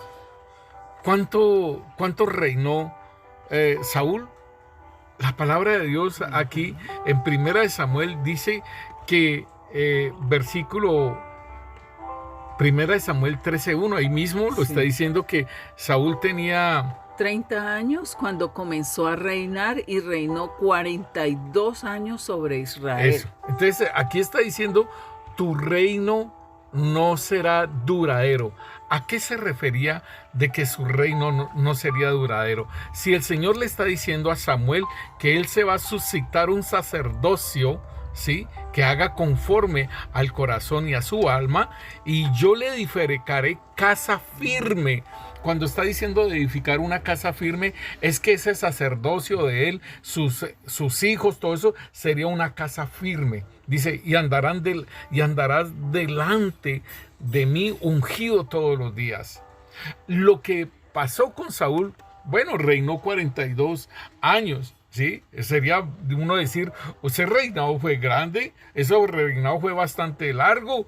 ¿Cuánto reinó Saúl? La palabra de Dios aquí en 1 Samuel dice que versículo 1 Samuel 13:1, ahí mismo lo está diciendo que Saúl tenía 30 años cuando comenzó a reinar y reinó 42 años sobre Israel. Eso. Entonces aquí está diciendo tu reino no será duradero. ¿A qué se refería de que su reino no sería duradero? Si el Señor le está diciendo a Samuel que él se va a suscitar un sacerdocio, ¿sí?, que haga conforme al corazón y a su alma, y yo le edificaré casa firme. Cuando está diciendo de edificar una casa firme, es que ese sacerdocio de él, sus hijos, todo eso, sería una casa firme. Dice, y andarás delante de mí ungido todos los días. Lo que pasó con Saúl, bueno, reinó 42 años, ¿sí? Sería uno decir, ese reinado fue grande, ese reinado fue bastante largo,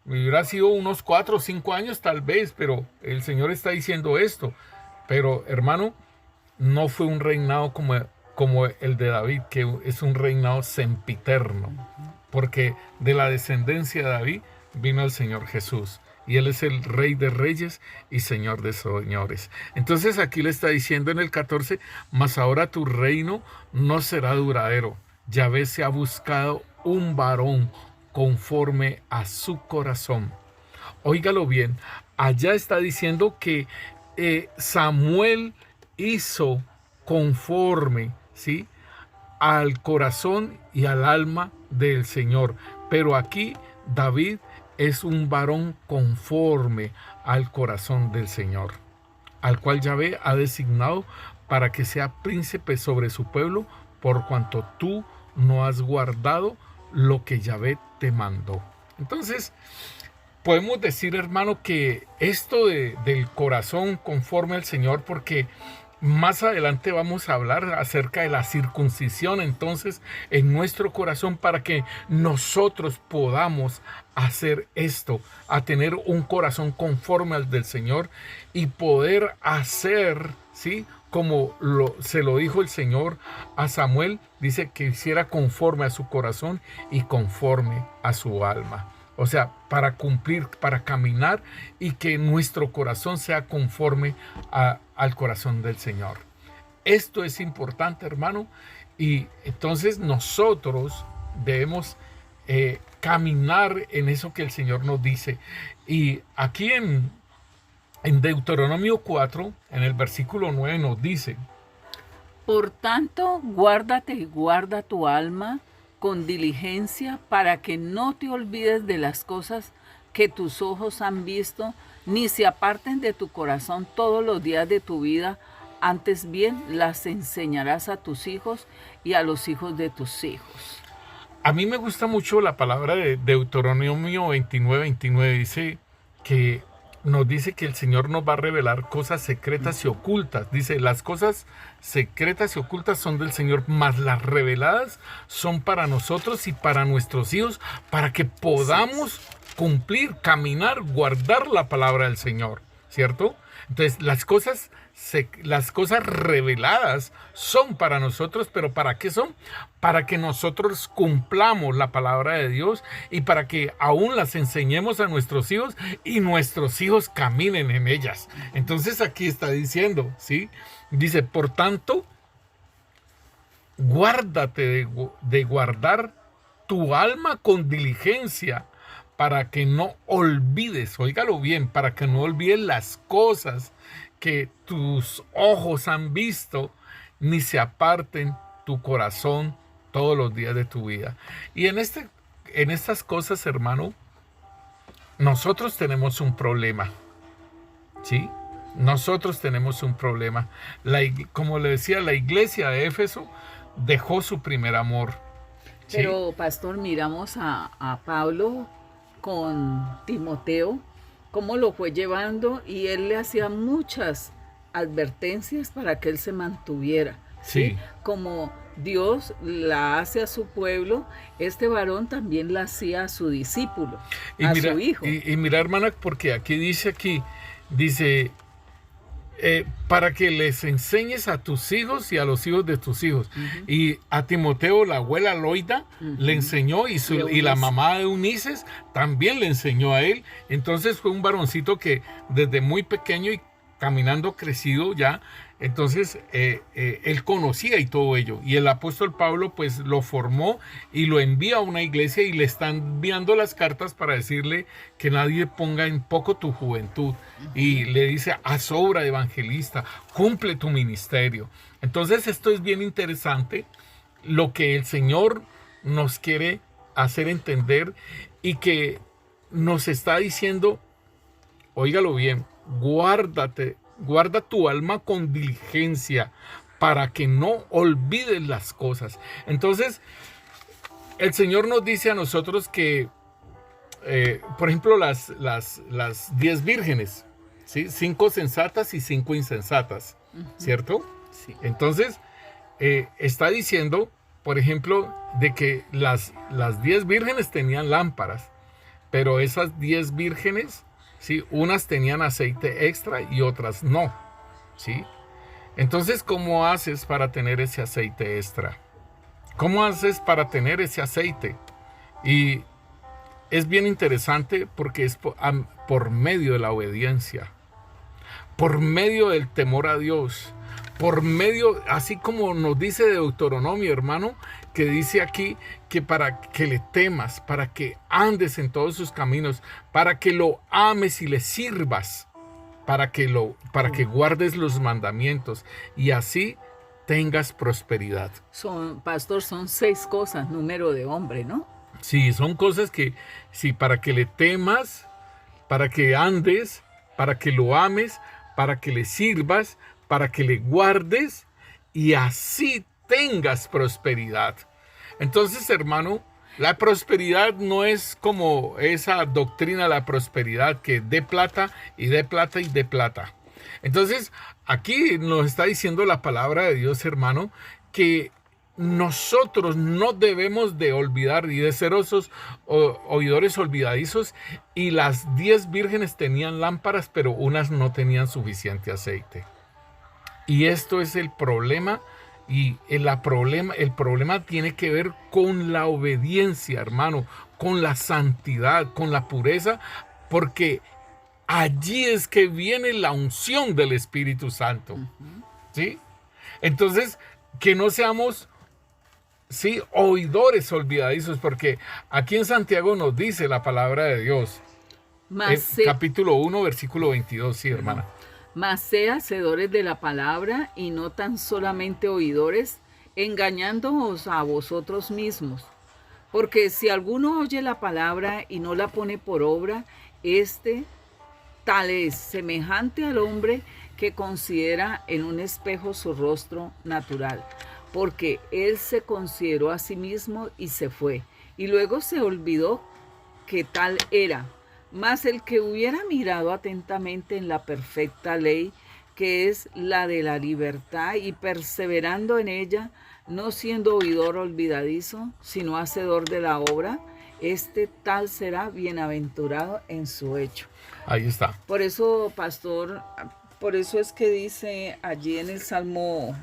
hubiera sido unos 4 o 5 años tal vez, pero el Señor está diciendo esto. Pero, hermano, no fue un reinado como el de David, que es un reinado sempiterno, porque de la descendencia de David vino el Señor Jesús, y Él es el Rey de Reyes y Señor de Señores. Entonces aquí le está diciendo en el 14, mas ahora tu reino no será duradero. Yahvé se ha buscado un varón conforme a su corazón. Óigalo bien, allá está diciendo que Samuel hizo conforme, ¿sí?, al corazón y al alma del Señor. Pero aquí David es un varón conforme al corazón del Señor. al cual Yahvé ha designado para que sea príncipe sobre su pueblo, por cuanto tú no has guardado lo que Yahvé te mandó. Entonces, podemos decir, hermano, que esto del corazón conforme al Señor, porque más adelante vamos a hablar acerca de la circuncisión, entonces, en nuestro corazón, para que nosotros podamos hacer esto, a tener un corazón conforme al del Señor y poder hacer, ¿sí?, como se lo dijo el Señor a Samuel, dice que hiciera conforme a su corazón y conforme a su alma. O sea, para cumplir, para caminar y que nuestro corazón sea conforme al corazón del Señor. Esto es importante, hermano, y entonces nosotros debemos caminar en eso que el Señor nos dice. Y aquí en Deuteronomio 4, en el versículo 9 nos dice: Por tanto, guárdate y guarda tu alma con diligencia para que no te olvides de las cosas que tus ojos han visto, ni se aparten de tu corazón todos los días de tu vida. Antes bien, las enseñarás a tus hijos y a los hijos de tus hijos. A mí me gusta mucho la palabra de Deuteronomio 29:29. Nos dice que el Señor nos va a revelar cosas secretas y ocultas. Dice, las cosas secretas y ocultas son del Señor, mas las reveladas son para nosotros y para nuestros hijos, para que podamos cumplir, caminar, guardar la palabra del Señor, ¿cierto? Entonces, las cosas reveladas son para nosotros, pero ¿para qué son? Para que nosotros cumplamos la palabra de Dios y para que aún las enseñemos a nuestros hijos y nuestros hijos caminen en ellas. Entonces aquí está diciendo, ¿sí? Dice, por tanto, guárdate de guardar tu alma con diligencia, para que no olvides, óigalo bien, para que no olvides las cosas que tus ojos han visto, ni se aparten tu corazón todos los días de tu vida. Y en estas cosas, hermano, nosotros tenemos un problema, ¿sí? Nosotros tenemos un problema. Como le decía, la iglesia de Éfeso dejó su primer amor, ¿sí? Pero, pastor, miramos a Pablo con Timoteo, cómo lo fue llevando, y él le hacía muchas advertencias para que él se mantuviera. ¿Sí? Como Dios la hace a su pueblo, este varón también la hacía a su discípulo, su hijo. Y mira, hermana, porque aquí dice, para que les enseñes a tus hijos y a los hijos de tus hijos. Uh-huh. Y a Timoteo, la abuela Loida, uh-huh, le enseñó, y la mamá de Eunices también le enseñó a él. Entonces fue un varoncito que desde muy pequeño y caminando crecido ya, entonces él conocía y todo ello. Y el apóstol Pablo pues lo formó y lo envía a una iglesia, y le están enviando las cartas para decirle que nadie ponga en poco tu juventud. Y le dice, haz obra de evangelista, cumple tu ministerio. Entonces esto es bien interesante, lo que el Señor nos quiere hacer entender, y que nos está diciendo, óigalo bien, guarda tu alma con diligencia para que no olvides las cosas. Entonces, el Señor nos dice a nosotros que, por ejemplo, las 10 vírgenes, ¿sí? 5 sensatas y 5 insensatas, ¿cierto? Sí. Entonces, está diciendo, por ejemplo, de que las 10 vírgenes tenían lámparas, pero esas 10 vírgenes, ¿sí?, unas tenían aceite extra y otras no, ¿sí? Entonces, ¿cómo haces para tener ese aceite extra? ¿Cómo haces para tener ese aceite? Y es bien interesante, porque es por medio de la obediencia, por medio del temor a Dios, por medio, así como nos dice Deuteronomio, hermano, que dice aquí que para que le temas, para que andes en todos sus caminos, para que lo ames y le sirvas, para que guardes los mandamientos y así tengas prosperidad. Pastor, son 6 cosas, número de hombre, ¿no? Sí, son cosas que, sí, para que le temas, para que andes, para que lo ames, para que le sirvas, para que le guardes y así tengas prosperidad. Entonces, hermano, la prosperidad no es como esa doctrina de la prosperidad que dé plata y dé plata y dé plata. Entonces, aquí nos está diciendo la palabra de Dios, hermano, que nosotros no debemos de olvidar y de ser oidores olvidadizos. Y las 10 vírgenes tenían lámparas, pero unas no tenían suficiente aceite. Y esto es el problema. Y el problema tiene que ver con la obediencia, hermano, con la santidad, con la pureza, porque allí es que viene la unción del Espíritu Santo. ¿Sí? Entonces, que no seamos, sí, oidores olvidadizos, porque aquí en Santiago nos dice la palabra de Dios. Capítulo 1, versículo 22, sí, hermana. Mas sé hacedores de la palabra y no tan solamente oidores, engañándoos a vosotros mismos. Porque si alguno oye la palabra y no la pone por obra, tal es semejante al hombre que considera en un espejo su rostro natural, porque él se consideró a sí mismo y se fue, y luego se olvidó que tal era. Mas el que hubiera mirado atentamente en la perfecta ley, que es la de la libertad, y perseverando en ella, no siendo oidor olvidadizo, sino hacedor de la obra, tal será bienaventurado en su hecho. Ahí está. Por eso, pastor, por eso es que dice allí en el Salmo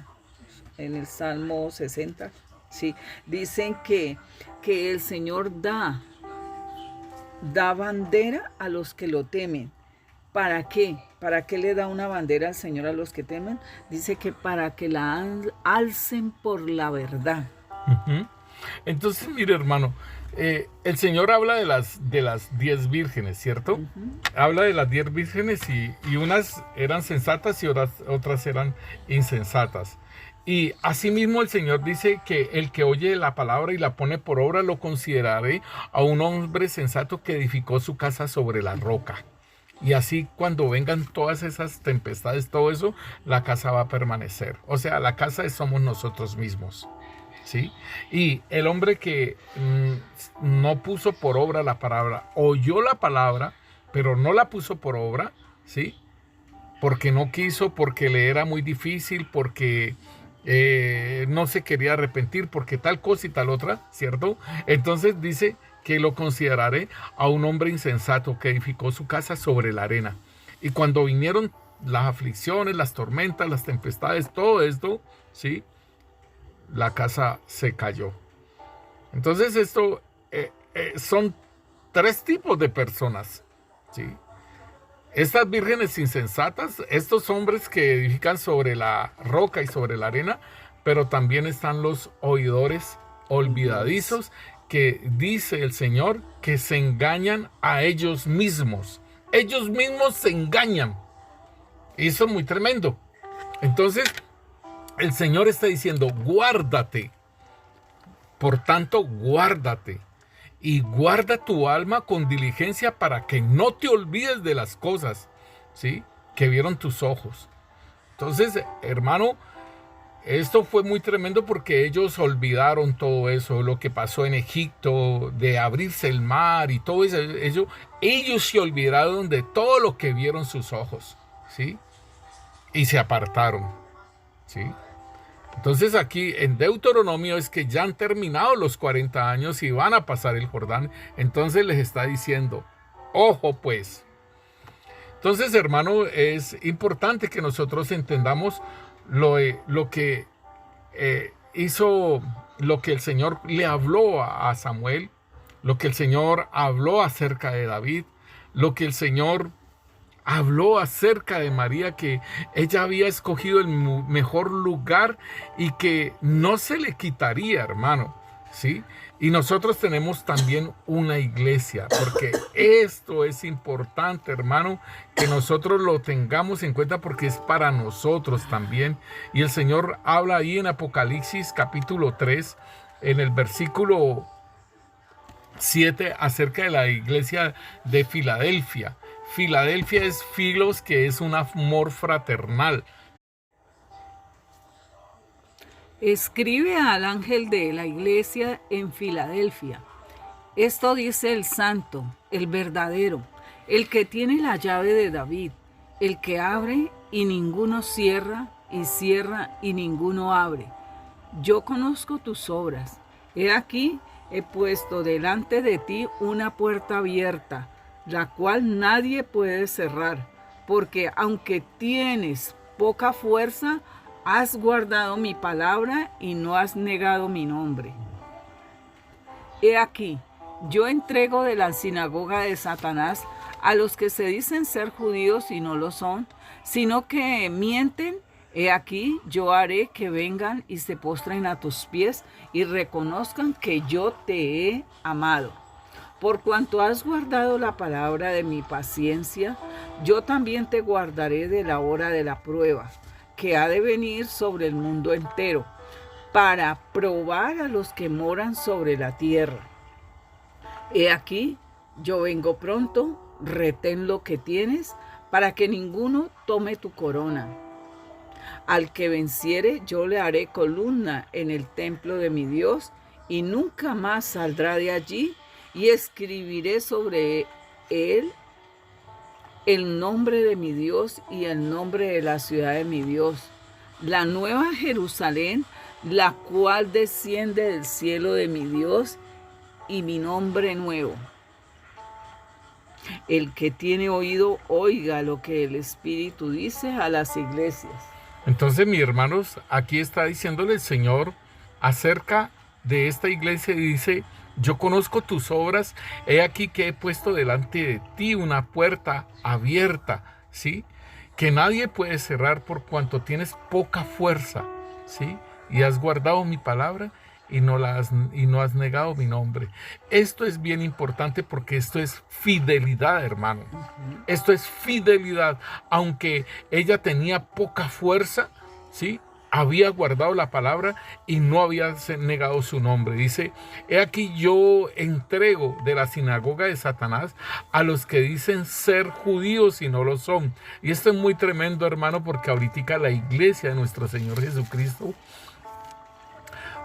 60, sí, dicen que el Señor da bandera a los que lo temen. ¿Para qué? ¿Para qué le da una bandera al Señor a los que temen? Dice que para que la alcen por la verdad. Entonces, mire, hermano, el Señor habla de las 10 vírgenes, ¿cierto? Habla de las 10 vírgenes y unas eran sensatas y otras eran insensatas. Y asimismo el Señor dice que el que oye la palabra y la pone por obra lo consideraré a un hombre sensato que edificó su casa sobre la roca. Y así cuando vengan todas esas tempestades, todo eso, la casa va a permanecer. O sea, la casa somos nosotros mismos, ¿sí? Y el hombre que no puso por obra la palabra, oyó la palabra, pero no la puso por obra, ¿sí? Porque no quiso, porque le era muy difícil, porque no se quería arrepentir, porque tal cosa y tal otra, ¿cierto? Entonces dice que lo consideraré a un hombre insensato que edificó su casa sobre la arena. Y cuando vinieron las aflicciones, las tormentas, las tempestades, todo esto, ¿sí? La casa se cayó. Entonces esto son 3 tipos de personas, ¿sí? Estas vírgenes insensatas, estos hombres que edifican sobre la roca y sobre la arena, pero también están los oidores olvidadizos, que dice el Señor que se engañan a ellos mismos. Ellos mismos se engañan. Y eso es muy tremendo. Entonces, el Señor está diciendo, guárdate. Por tanto, guárdate. Y guarda tu alma con diligencia para que no te olvides de las cosas, ¿sí?, que vieron tus ojos. Entonces, hermano, esto fue muy tremendo porque ellos olvidaron todo eso, lo que pasó en Egipto, de abrirse el mar y todo eso. Ellos se olvidaron de todo lo que vieron sus ojos, ¿sí? Y se apartaron, ¿sí? Entonces aquí en Deuteronomio es que ya han terminado los 40 años y van a pasar el Jordán. Entonces les está diciendo, ojo pues. Entonces, hermano, es importante que nosotros entendamos lo que hizo, lo que el Señor le habló a Samuel, lo que el Señor habló acerca de David, lo que el Señor habló acerca de María, que ella había escogido el mejor lugar y que no se le quitaría, hermano, ¿sí? Y nosotros tenemos también una iglesia, porque esto es importante, hermano, que nosotros lo tengamos en cuenta porque es para nosotros también. Y el Señor habla ahí en Apocalipsis capítulo 3, en el versículo 7, acerca de la iglesia de Filadelfia. Filadelfia es filos, que es un amor fraternal. Escribe al ángel de la iglesia en Filadelfia. Esto dice el santo, el verdadero, el que tiene la llave de David, el que abre y ninguno cierra, y cierra y ninguno abre. Yo conozco tus obras. He aquí, he puesto delante de ti una puerta abierta, la cual nadie puede cerrar, porque aunque tienes poca fuerza, has guardado mi palabra y no has negado mi nombre. He aquí, yo entrego de la sinagoga de Satanás a los que se dicen ser judíos y no lo son, sino que mienten. He aquí, yo haré que vengan y se postren a tus pies y reconozcan que yo te he amado. Por cuanto has guardado la palabra de mi paciencia, yo también te guardaré de la hora de la prueba, que ha de venir sobre el mundo entero, para probar a los que moran sobre la tierra. He aquí, yo vengo pronto, retén lo que tienes, para que ninguno tome tu corona. Al que venciere, yo le haré columna en el templo de mi Dios, y nunca más saldrá de allí, y escribiré sobre él el nombre de mi Dios y el nombre de la ciudad de mi Dios, la nueva Jerusalén, la cual desciende del cielo de mi Dios, y mi nombre nuevo. El que tiene oído, oiga lo que el Espíritu dice a las iglesias. Entonces, mis hermanos, aquí está diciéndole el Señor acerca de esta iglesia y dice: yo conozco tus obras, he aquí que he puesto delante de ti una puerta abierta, ¿sí? Que nadie puede cerrar por cuanto tienes poca fuerza, ¿sí? Y has guardado mi palabra y no has negado mi nombre. Esto es bien importante porque esto es fidelidad, hermano. Esto es fidelidad. Aunque ella tenía poca fuerza, ¿sí?, había guardado la palabra y no había negado su nombre. Dice: he aquí yo entrego de la sinagoga de Satanás a los que dicen ser judíos y no lo son. Y esto es muy tremendo, hermano, porque ahorita la iglesia de nuestro Señor Jesucristo,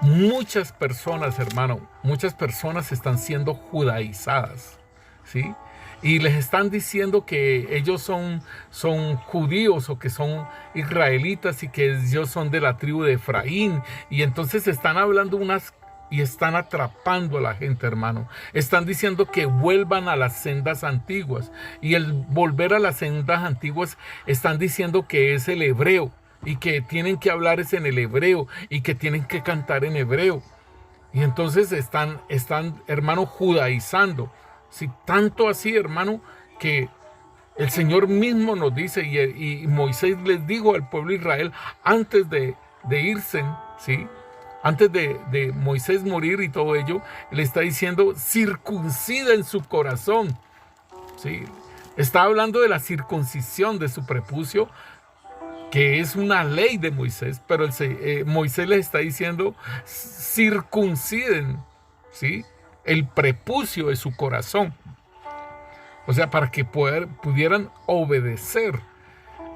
muchas personas, hermano, muchas personas están siendo judaizadas, ¿sí? Y les están diciendo que ellos son judíos o que son israelitas y que ellos son de la tribu de Efraín. Y entonces están hablando y están atrapando a la gente, hermano. Están diciendo que vuelvan a las sendas antiguas. Y el volver a las sendas antiguas están diciendo que es el hebreo. Y que tienen que hablar es en el hebreo. Y que tienen que cantar en hebreo. Y entonces están hermano, judaizando. Sí, tanto así, hermano, que el Señor mismo nos dice, y Moisés les dijo al pueblo de Israel antes de irse, ¿sí?, antes de Moisés morir y todo ello, le está diciendo: circuncida en su corazón, ¿sí? Está hablando de la circuncisión de su prepucio, que es una ley de Moisés, pero Moisés les está diciendo: circunciden, ¿sí?, el prepucio de su corazón, o sea, para que pudieran obedecer.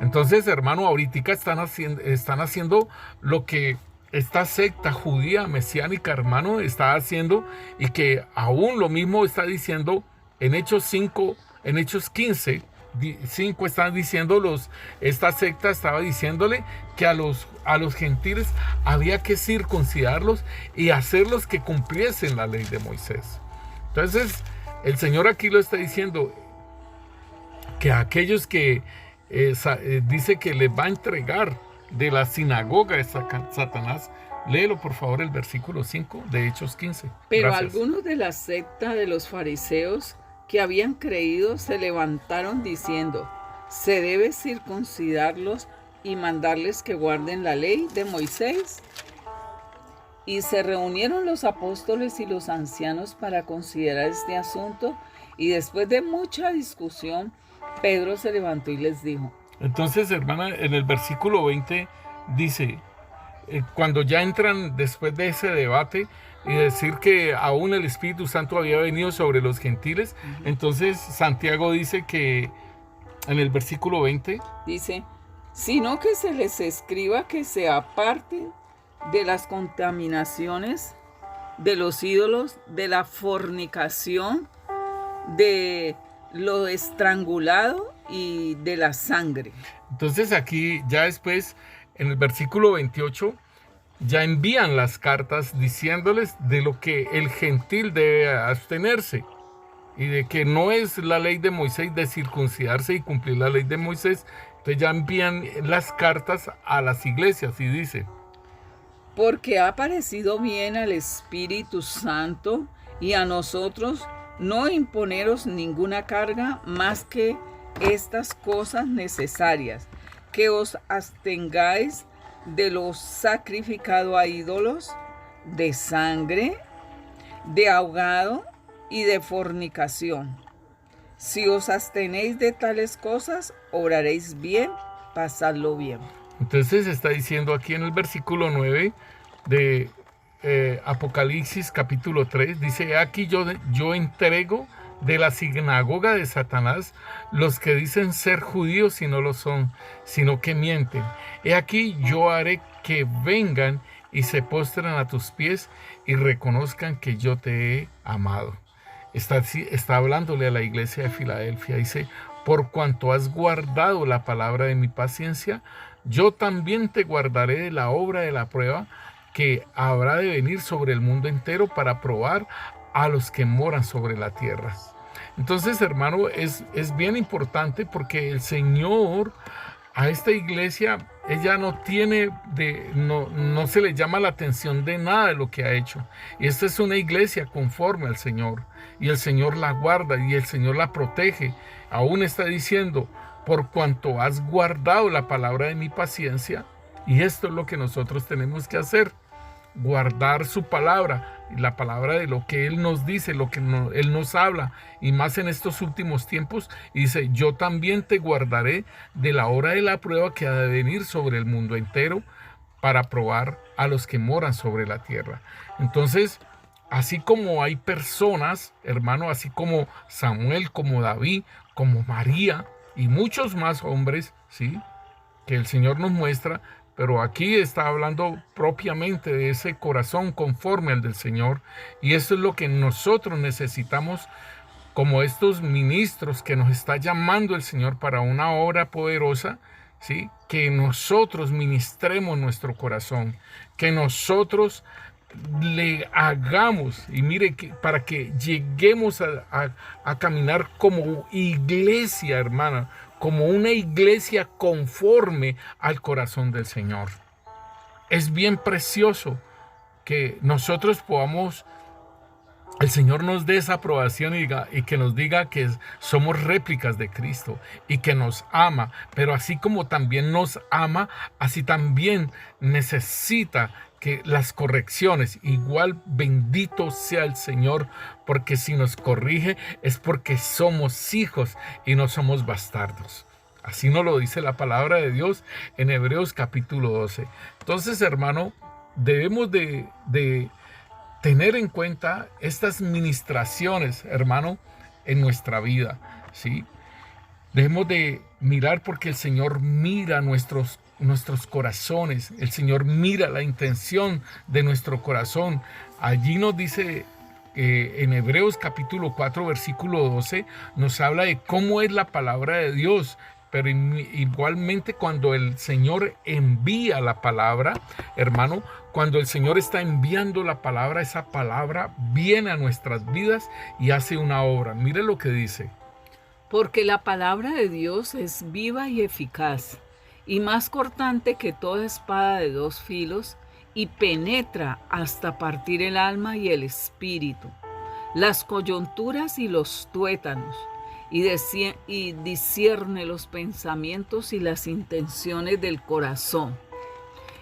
Entonces, hermano, ahorita están haciendo lo que esta secta judía mesiánica, hermano, está haciendo, y que aún lo mismo está diciendo en Hechos 5, en Hechos 15, 5 están diciendo esta secta estaba diciéndole que a los gentiles había que circuncidarlos y hacerlos que cumpliesen la ley de Moisés. Entonces el Señor aquí lo está diciendo, que a aquellos que dice que les va a entregar de la sinagoga de Satanás. Léelo por favor el versículo 5 de Hechos 15. Pero Gracias. algunos de la secta de los fariseos que habían creído se levantaron diciendo: ¿se debe circuncidarlos y mandarles que guarden la ley de Moisés? Y se reunieron los apóstoles y los ancianos para considerar este asunto, y después de mucha discusión, Pedro se levantó y les dijo. Entonces, hermana, en el versículo 20 dice, cuando ya entran después de ese debate y decir que aún el Espíritu Santo había venido sobre los gentiles, entonces Santiago dice que En el versículo 20 dice, sino que se les escriba que se aparten de las contaminaciones, de los ídolos, de la fornicación, de lo estrangulado y de la sangre. Entonces aquí ya después, en el versículo 28, ya envían las cartas diciéndoles de lo que el gentil debe abstenerse y de que no es la ley de Moisés de circuncidarse y cumplir la ley de Moisés. Entonces ya envían las cartas a las iglesias y dice, porque ha parecido bien al Espíritu Santo y a nosotros no imponeros ninguna carga más que estas cosas necesarias, que os abstengáis de lo sacrificado a ídolos, de sangre, de ahogado y de fornicación. Si os abstenéis de tales cosas, obraréis bien, pasadlo bien. Entonces está diciendo aquí en el versículo 9 de Apocalipsis capítulo 3, dice, aquí yo entrego de la sinagoga de Satanás los que dicen ser judíos y no lo son, sino que mienten. He aquí yo haré que vengan y se postren a tus pies y reconozcan que yo te he amado. Está hablándole a la iglesia de Filadelfia. Dice, por cuanto has guardado la palabra de mi paciencia, yo también te guardaré de la obra de la prueba que habrá de venir sobre el mundo entero para probar a los que moran sobre la tierra. Entonces, hermano, es bien importante porque el Señor a esta iglesia, ella no se le llama la atención de nada de lo que ha hecho. Y esta es una iglesia conforme al Señor. Y el Señor la guarda y el Señor la protege. Aún está diciendo, por cuanto has guardado la palabra de mi paciencia. Y esto es lo que nosotros tenemos que hacer. Guardar su palabra, la palabra de lo que Él nos dice, lo que Él nos habla, y más en estos últimos tiempos. Y dice, yo también te guardaré de la hora de la prueba que ha de venir sobre el mundo entero para probar a los que moran sobre la tierra. Entonces, así como hay personas, hermano, así como Samuel, como David, como María y muchos más hombres, ¿sí?, que el Señor nos muestra. Pero aquí está hablando propiamente de ese corazón conforme al del Señor. Y eso es lo que nosotros necesitamos como estos ministros que nos está llamando el Señor para una obra poderosa, ¿sí? Que nosotros ministremos nuestro corazón, que nosotros le hagamos, y mire, para que lleguemos a caminar como iglesia, hermana, como una iglesia conforme al corazón del Señor. Es bien precioso que nosotros podamos, el Señor nos dé esa aprobación y que nos diga que somos réplicas de Cristo y que nos ama, pero así como también nos ama, así también necesita que las correcciones, igual bendito sea el Señor, porque si nos corrige es porque somos hijos y no somos bastardos. Así nos lo dice la palabra de Dios en Hebreos capítulo 12. Entonces, hermano, debemos de tener en cuenta estas ministraciones, hermano, en nuestra vida, ¿sí? Debemos de mirar porque el Señor mira nuestros corazones. El Señor mira la intención de nuestro corazón. Allí nos dice en Hebreos capítulo 4 versículo 12, nos habla de cómo es la palabra de Dios. Pero igualmente cuando el Señor envía la palabra, hermano, cuando el Señor está enviando la palabra, esa palabra viene a nuestras vidas y hace una obra. Mire lo que dice. Porque la palabra de Dios es viva y eficaz, y más cortante que toda espada de dos filos, y penetra hasta partir el alma y el espíritu, las coyunturas y los tuétanos, y discierne los pensamientos y las intenciones del corazón.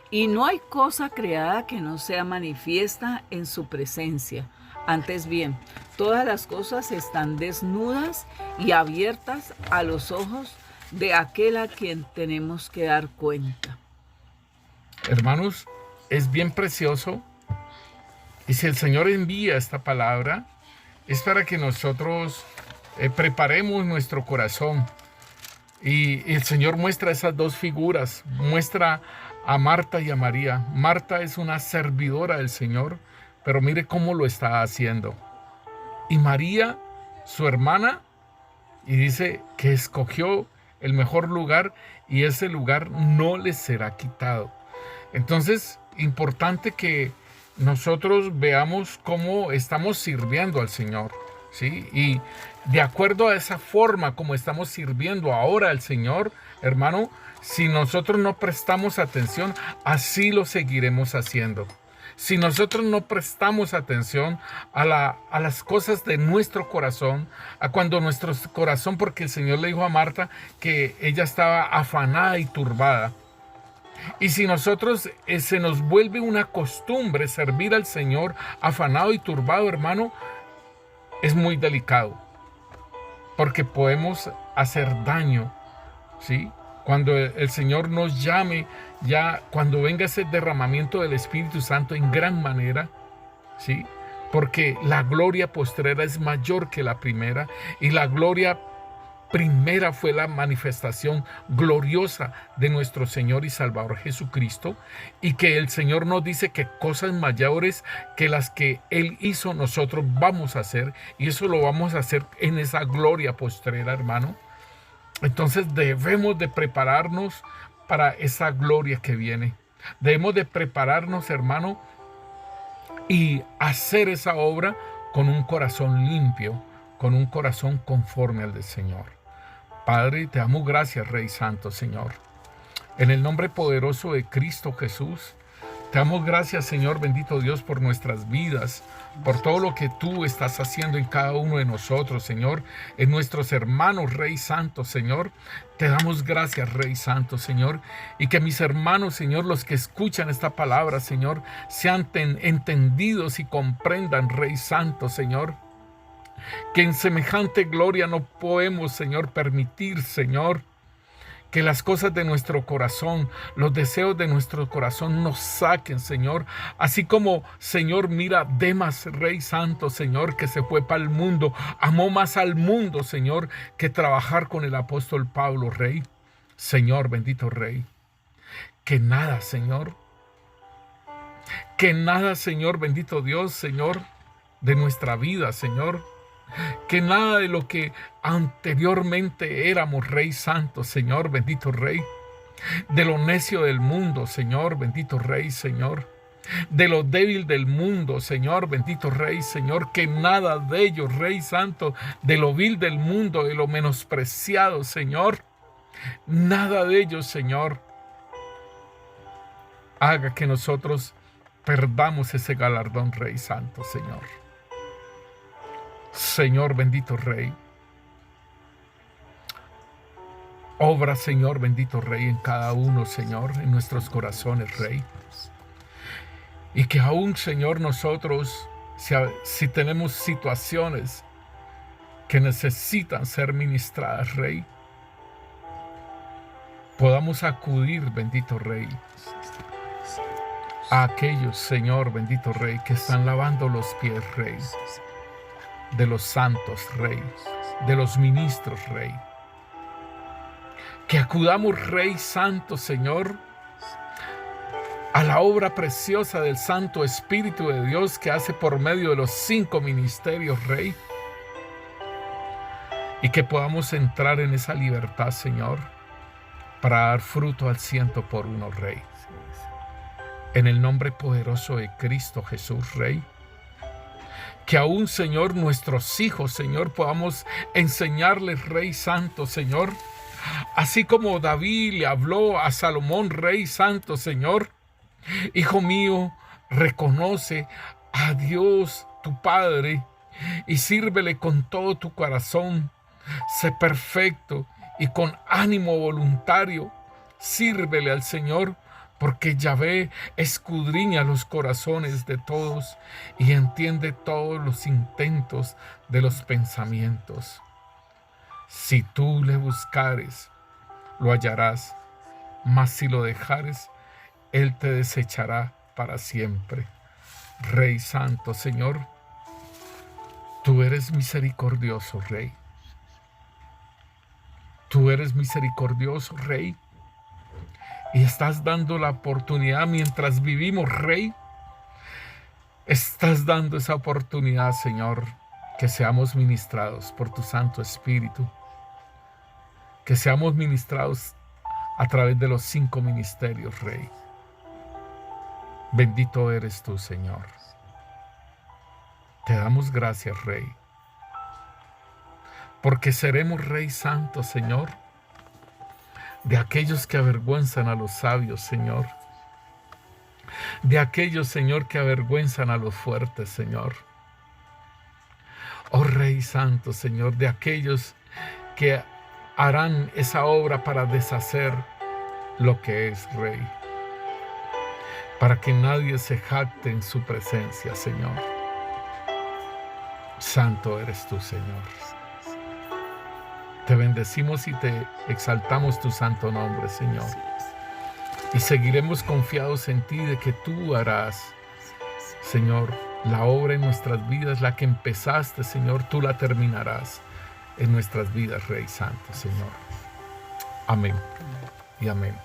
Y no hay cosa creada que no sea manifiesta en su presencia. Antes bien, todas las cosas están desnudas y abiertas a los ojos de aquel a quien tenemos que dar cuenta. Hermanos, es bien precioso. Y si el Señor envía esta palabra, es para que nosotros preparemos nuestro corazón. Y el Señor muestra esas dos figuras, muestra a Marta y a María. Marta es una servidora del Señor, pero mire cómo lo está haciendo. Y María, su hermana, y dice que escogió el mejor lugar y ese lugar no le será quitado. Entonces, importante que nosotros veamos cómo estamos sirviendo al Señor, ¿sí? Y de acuerdo a esa forma como estamos sirviendo ahora al Señor, hermano, si nosotros no prestamos atención, así lo seguiremos haciendo. Si nosotros no prestamos atención a las cosas de nuestro corazón, a cuando nuestro corazón, porque el Señor le dijo a Marta que ella estaba afanada y turbada. Y si nosotros se nos vuelve una costumbre servir al Señor afanado y turbado, hermano, es muy delicado, porque podemos hacer daño, ¿sí? Cuando el Señor nos llame, ya cuando venga ese derramamiento del Espíritu Santo en gran manera, ¿sí? Porque la gloria postrera es mayor que la primera, y la gloria primera fue la manifestación gloriosa de nuestro Señor y Salvador Jesucristo, y que el Señor nos dice que cosas mayores que las que Él hizo nosotros vamos a hacer, y eso lo vamos a hacer en esa gloria postrera, hermano. Entonces debemos de prepararnos para esa gloria que viene. Debemos de prepararnos, hermano, y hacer esa obra con un corazón limpio, con un corazón conforme al del Señor. Padre, te damos gracias, Rey Santo, Señor. En el nombre poderoso de Cristo Jesús, te damos gracias, Señor, bendito Dios, por nuestras vidas, por todo lo que tú estás haciendo en cada uno de nosotros, Señor, en nuestros hermanos, Rey Santo, Señor. Te damos gracias, Rey Santo, Señor, y que mis hermanos, Señor, los que escuchan esta palabra, Señor, sean entendidos y comprendan, Rey Santo, Señor, que en semejante gloria no podemos, Señor, permitir, Señor, que las cosas de nuestro corazón, los deseos de nuestro corazón nos saquen, Señor. Así como, Señor, mira Demas, Rey Santo, Señor, que se fue para el mundo. Amó más al mundo, Señor, que trabajar con el apóstol Pablo, Rey. Señor, bendito Rey. Que nada, Señor, bendito Dios, Señor, de nuestra vida, Señor, que nada de lo que anteriormente éramos, Rey Santo, Señor, bendito Rey, de lo necio del mundo, Señor, bendito Rey, Señor, de lo débil del mundo, Señor, bendito Rey, Señor, que nada de ello, Rey Santo, de lo vil del mundo, de lo menospreciado, Señor, nada de ello, Señor, haga que nosotros perdamos ese galardón, Rey Santo, Señor. Señor, bendito Rey, obra, Señor, bendito Rey, en cada uno, Señor, en nuestros corazones, Rey. Y que aún, Señor, nosotros, si tenemos situaciones que necesitan ser ministradas, Rey, podamos acudir, bendito Rey, a aquellos, Señor, bendito Rey, que están lavando los pies, Rey, de los santos, Rey, de los ministros, Rey. Que acudamos, Rey Santo, Señor, a la obra preciosa del Santo Espíritu de Dios que hace por medio de los 5 ministerios, Rey. Y que podamos entrar en esa libertad, Señor, para dar fruto al 100 por 1, Rey. En el nombre poderoso de Cristo Jesús, Rey. Que aún, Señor, nuestros hijos, Señor, podamos enseñarles, Rey Santo, Señor. Así como David le habló a Salomón, Rey Santo, Señor. Hijo mío, reconoce a Dios, tu Padre, y sírvele con todo tu corazón. Sé perfecto y con ánimo voluntario. Sírvele al Señor, porque Yahvé escudriña los corazones de todos y entiende todos los intentos de los pensamientos. Si tú le buscares, lo hallarás, mas si lo dejares, Él te desechará para siempre. Rey Santo, Señor, tú eres misericordioso, Rey. Tú eres misericordioso, Rey. Y estás dando la oportunidad mientras vivimos, Rey. Estás dando esa oportunidad, Señor, que seamos ministrados por tu Santo Espíritu. Que seamos ministrados a través de los 5 ministerios, Rey. Bendito eres tú, Señor. Te damos gracias, Rey. Porque seremos Rey Santo, Señor, de aquellos que avergüenzan a los sabios, Señor. De aquellos, Señor, que avergüenzan a los fuertes, Señor. Oh Rey Santo, Señor, de aquellos que harán esa obra para deshacer lo que es, Rey. Para que nadie se jacte en su presencia, Señor. Santo eres tú, Señor. Te bendecimos y te exaltamos tu santo nombre, Señor. Y seguiremos confiados en ti de que tú harás, Señor, la obra en nuestras vidas, la que empezaste, Señor, tú la terminarás en nuestras vidas, Rey Santo, Señor. Amén y amén.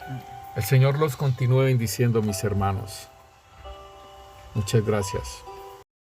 El Señor los continúe bendiciendo, mis hermanos. Muchas gracias.